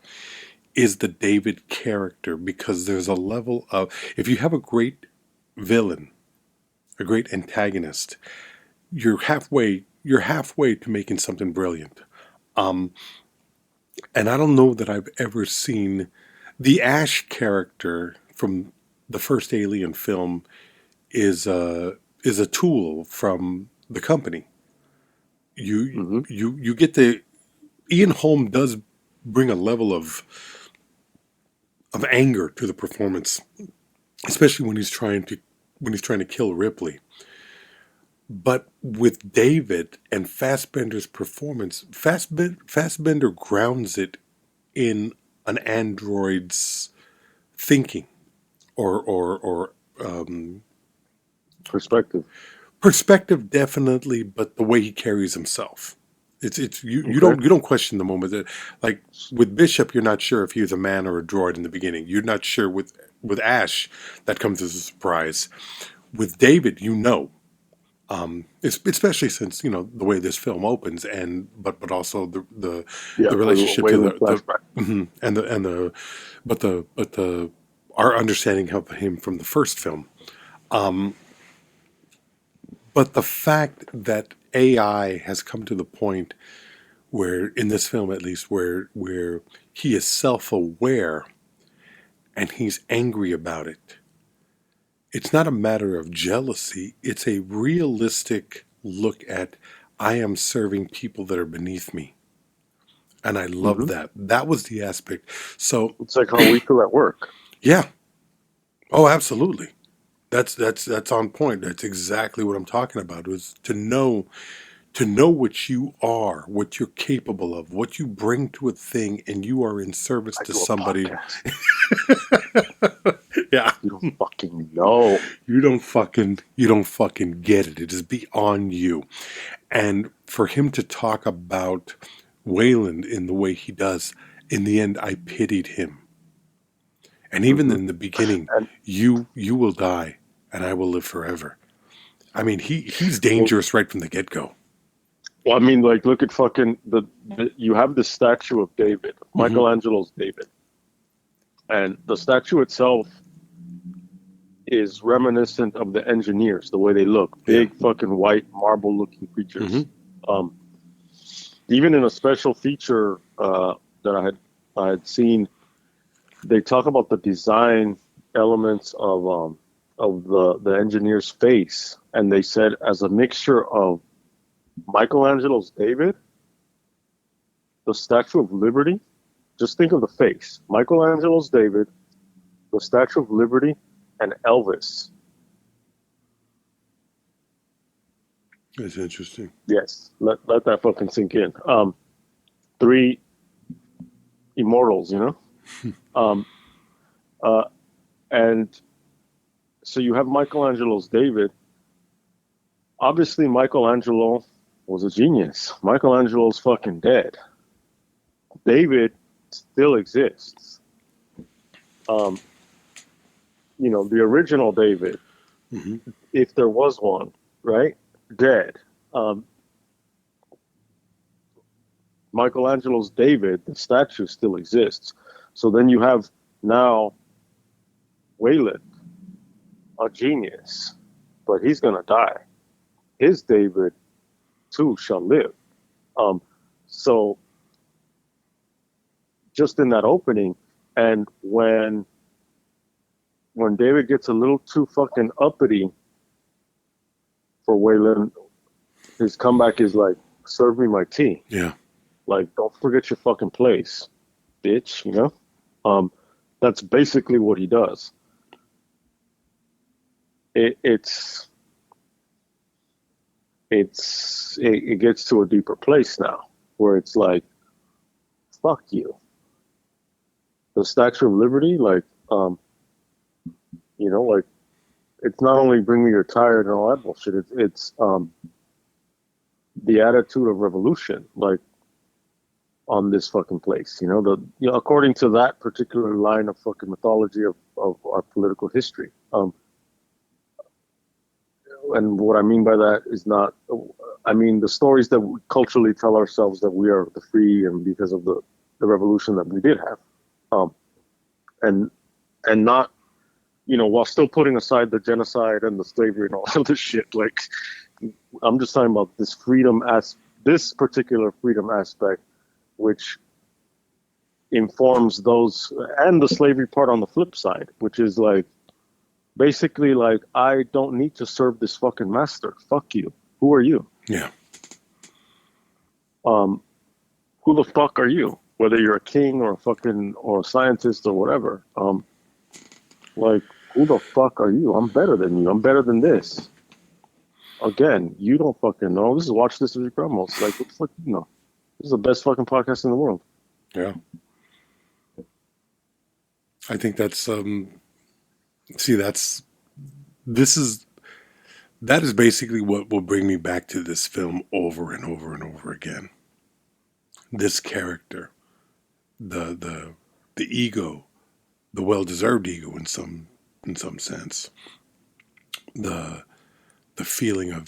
is the David character, because there's a level of, if you have a great villain, a great antagonist, you're halfway to making something brilliant. And I don't know that I've ever seen the Ash character from the first Alien film is a tool from the company. You get the Ian Holm does bring a level of anger to the performance, especially when he's trying to kill Ripley. But with David and Fassbender's performance, Fassbender grounds it in an android's thinking or Perspective. Perspective, definitely, but the way he carries himself. You don't question the moment that, like with Bishop, you're not sure if he was a man or a droid in the beginning. You're not sure with Ash, that comes as a surprise. With David, especially since the way this film opens, and but also the relationship to the our understanding of him from the first film. But the fact that AI has come to the point where, in this film at least, where he is self-aware and he's angry about it. It's not a matter of jealousy. It's a realistic look at, I am serving people that are beneath me. And I love that. That was the aspect. So it's like how we feel at work. Yeah. Oh, absolutely. That's on point. That's exactly what I'm talking about, is to know what you are, what you're capable of, what you bring to a thing, and you are in service to somebody. Yeah. You don't fucking know. You don't fucking get it. It is beyond you. And for him to talk about Wayland in the way he does, in the end, I pitied him. And even in the beginning, you will die and I will live forever. I mean, he's dangerous right from the get-go. Well, I mean, like, look at fucking you have the statue of David, Michelangelo's David. And the statue itself is reminiscent of the engineers, the way they look. Big fucking white marble-looking creatures. Even in a special feature that I had seen, they talk about the design elements of the engineer's face, and they said as a mixture of Michelangelo's David, the Statue of Liberty. Just think of the face: Michelangelo's David, the Statue of Liberty, and Elvis. That's interesting. Yes, let that fucking sink in. 3 immortals, and so you have Michelangelo's David. Obviously, Michelangelo was a genius. Michelangelo's fucking dead. David still exists. The original David, if there was one, right? Dead. Michelangelo's David, the statue, still exists. So then you have now Wayland, a genius, but he's going to die. His David, too, shall live. So just in that opening, and when David gets a little too fucking uppity for Wayland, his comeback is like, serve me my tea. Yeah. Like, don't forget your fucking place, bitch, That's basically what he does. it's it gets to a deeper place now where it's like, fuck you. The Statue of Liberty, like, like, it's not only bring me you're tired and all that bullshit. It's the attitude of revolution, like, on this fucking place. According to that particular line of fucking mythology of our political history. And what I mean by that is not, I mean, the stories that we culturally tell ourselves that we are the free and because of the revolution that we did have. And not, while still putting aside the genocide and the slavery and all that other shit. Like, I'm just talking about this this particular freedom aspect, which informs those, and the slavery part on the flip side, which is like, basically like, I don't need to serve this fucking master. Fuck you. Who are you? Yeah. Who the fuck are you? Whether you're a king or a scientist or whatever. Like, who the fuck are you? I'm better than you. I'm better than this. Again, you don't fucking know. This is WatchThis with RickRamos. Like, what the fuck you know? This is the best fucking podcast in the world. Yeah. I think that's that is basically what will bring me back to this film over and over and over again. This character, the ego, the well-deserved ego in some sense, the feeling of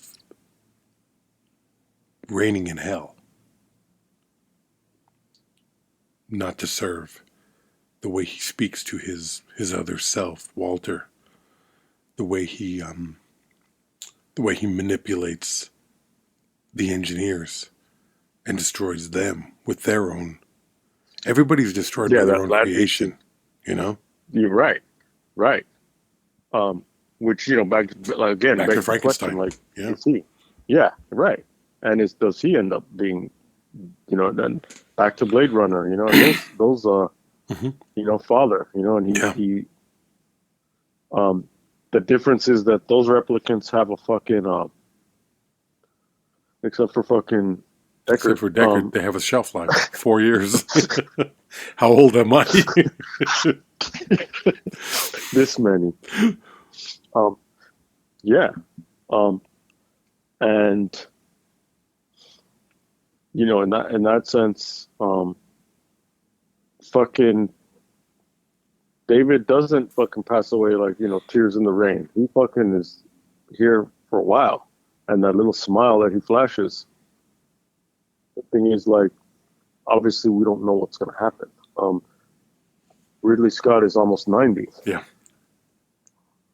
reigning in hell, not to serve, the way he speaks to his other self, Walter, the way he manipulates the engineers and destroys them with their own. Everybody's destroyed by their own creation, You're right. Which, back to Frankenstein. Question, like, is he? Yeah, right. And does he end up being, then back to Blade Runner, those father, and he the difference is that those replicants have a fucking, except for fucking Deckard. Except for Deckard, they have a shelf life, 4 years. How old am I? This many. And in that sense, fucking David doesn't fucking pass away like, tears in the rain. He fucking is here for a while. And that little smile that he flashes, the thing is, like, obviously we don't know what's going to happen. Ridley Scott is almost 90. Yeah.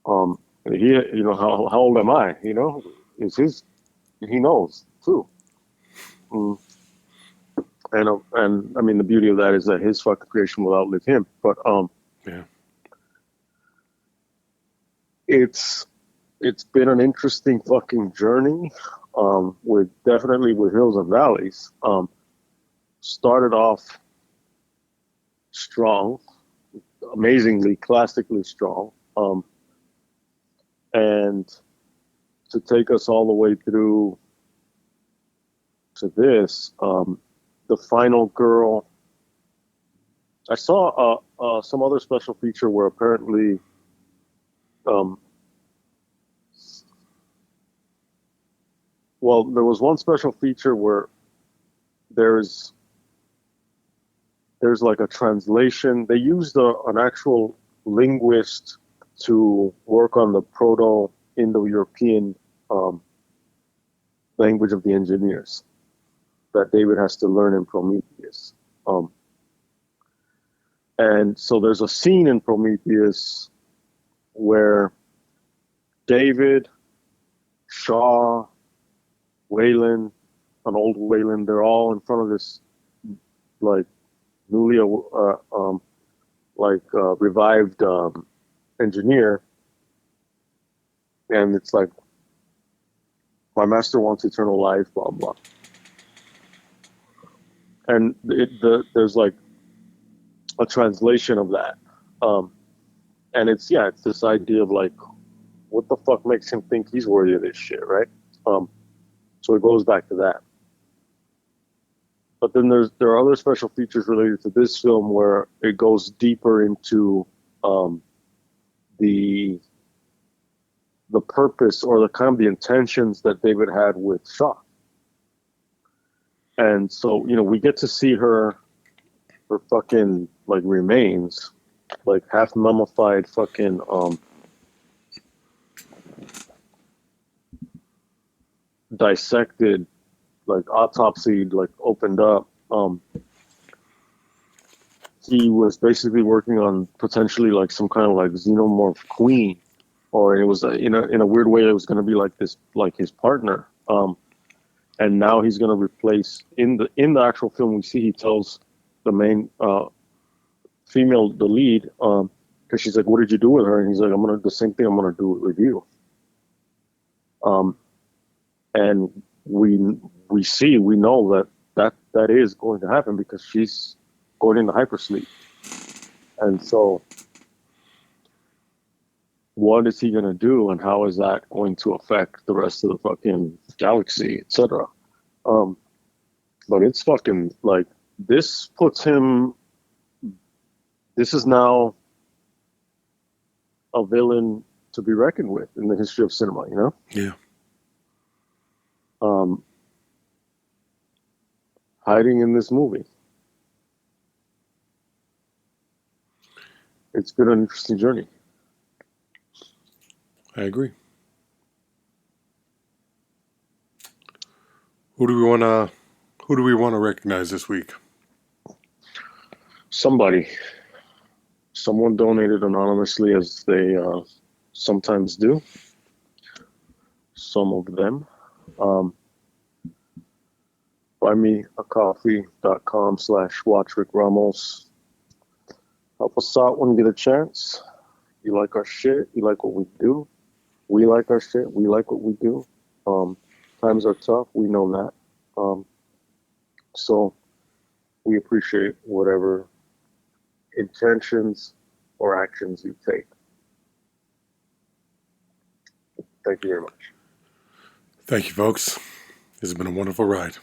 He, how old am I? He knows too. And I mean, the beauty of that is that his fucking creation will outlive him. But yeah, it's been an interesting fucking journey. Definitely with hills and valleys. Started off strong, amazingly, classically strong. And to take us all the way through to this, the final girl. I saw some other special feature where apparently, well, there was one special feature where there's like a translation. They used an actual linguist to work on the Proto-Indo-European language of the engineers that David has to learn in Prometheus. And so there's a scene in Prometheus where David, Shaw, Wayland, an old Wayland, they're all in front of this, like, newly revived engineer, and it's like, my master wants eternal life, blah blah. And there's like a translation of that, and it's this idea of like, what the fuck makes him think he's worthy of this shit, right? So it goes back to that. But then there are other special features related to this film where it goes deeper into the purpose or the kind of the intentions that David had with Shaw. And so, you know, we get to see her fucking like remains, like half mummified fucking dissected, like autopsied, like opened up. He was basically working on potentially like some kind of like xenomorph queen, or it was in a weird way it was going to be like this, like his partner. And now he's going to replace in the actual film we see he tells the main female, the lead, because she's like, "What did you do with her?" And he's like, "I'm gonna do the same thing. I'm gonna do it with you." And we know that is going to happen because she's going into hypersleep. And so, what is he gonna do, and how is that going to affect the rest of the fucking galaxy, etc.? But it's fucking like this puts him. This is now a villain to be reckoned with in the history of cinema, you know? Yeah. Hiding in this movie. It's been an interesting journey. I agree. Who do we want to recognize this week? Someone donated anonymously, as they sometimes do. Some of them. buymeacoffee.com/WatchRickRamos. Help us out when you get a chance. You like our shit. You like what we do. We like our shit. We like what we do. Times are tough. We know that. So we appreciate whatever intentions or actions you take. Thank you very much. Thank you, folks. This has been a wonderful ride.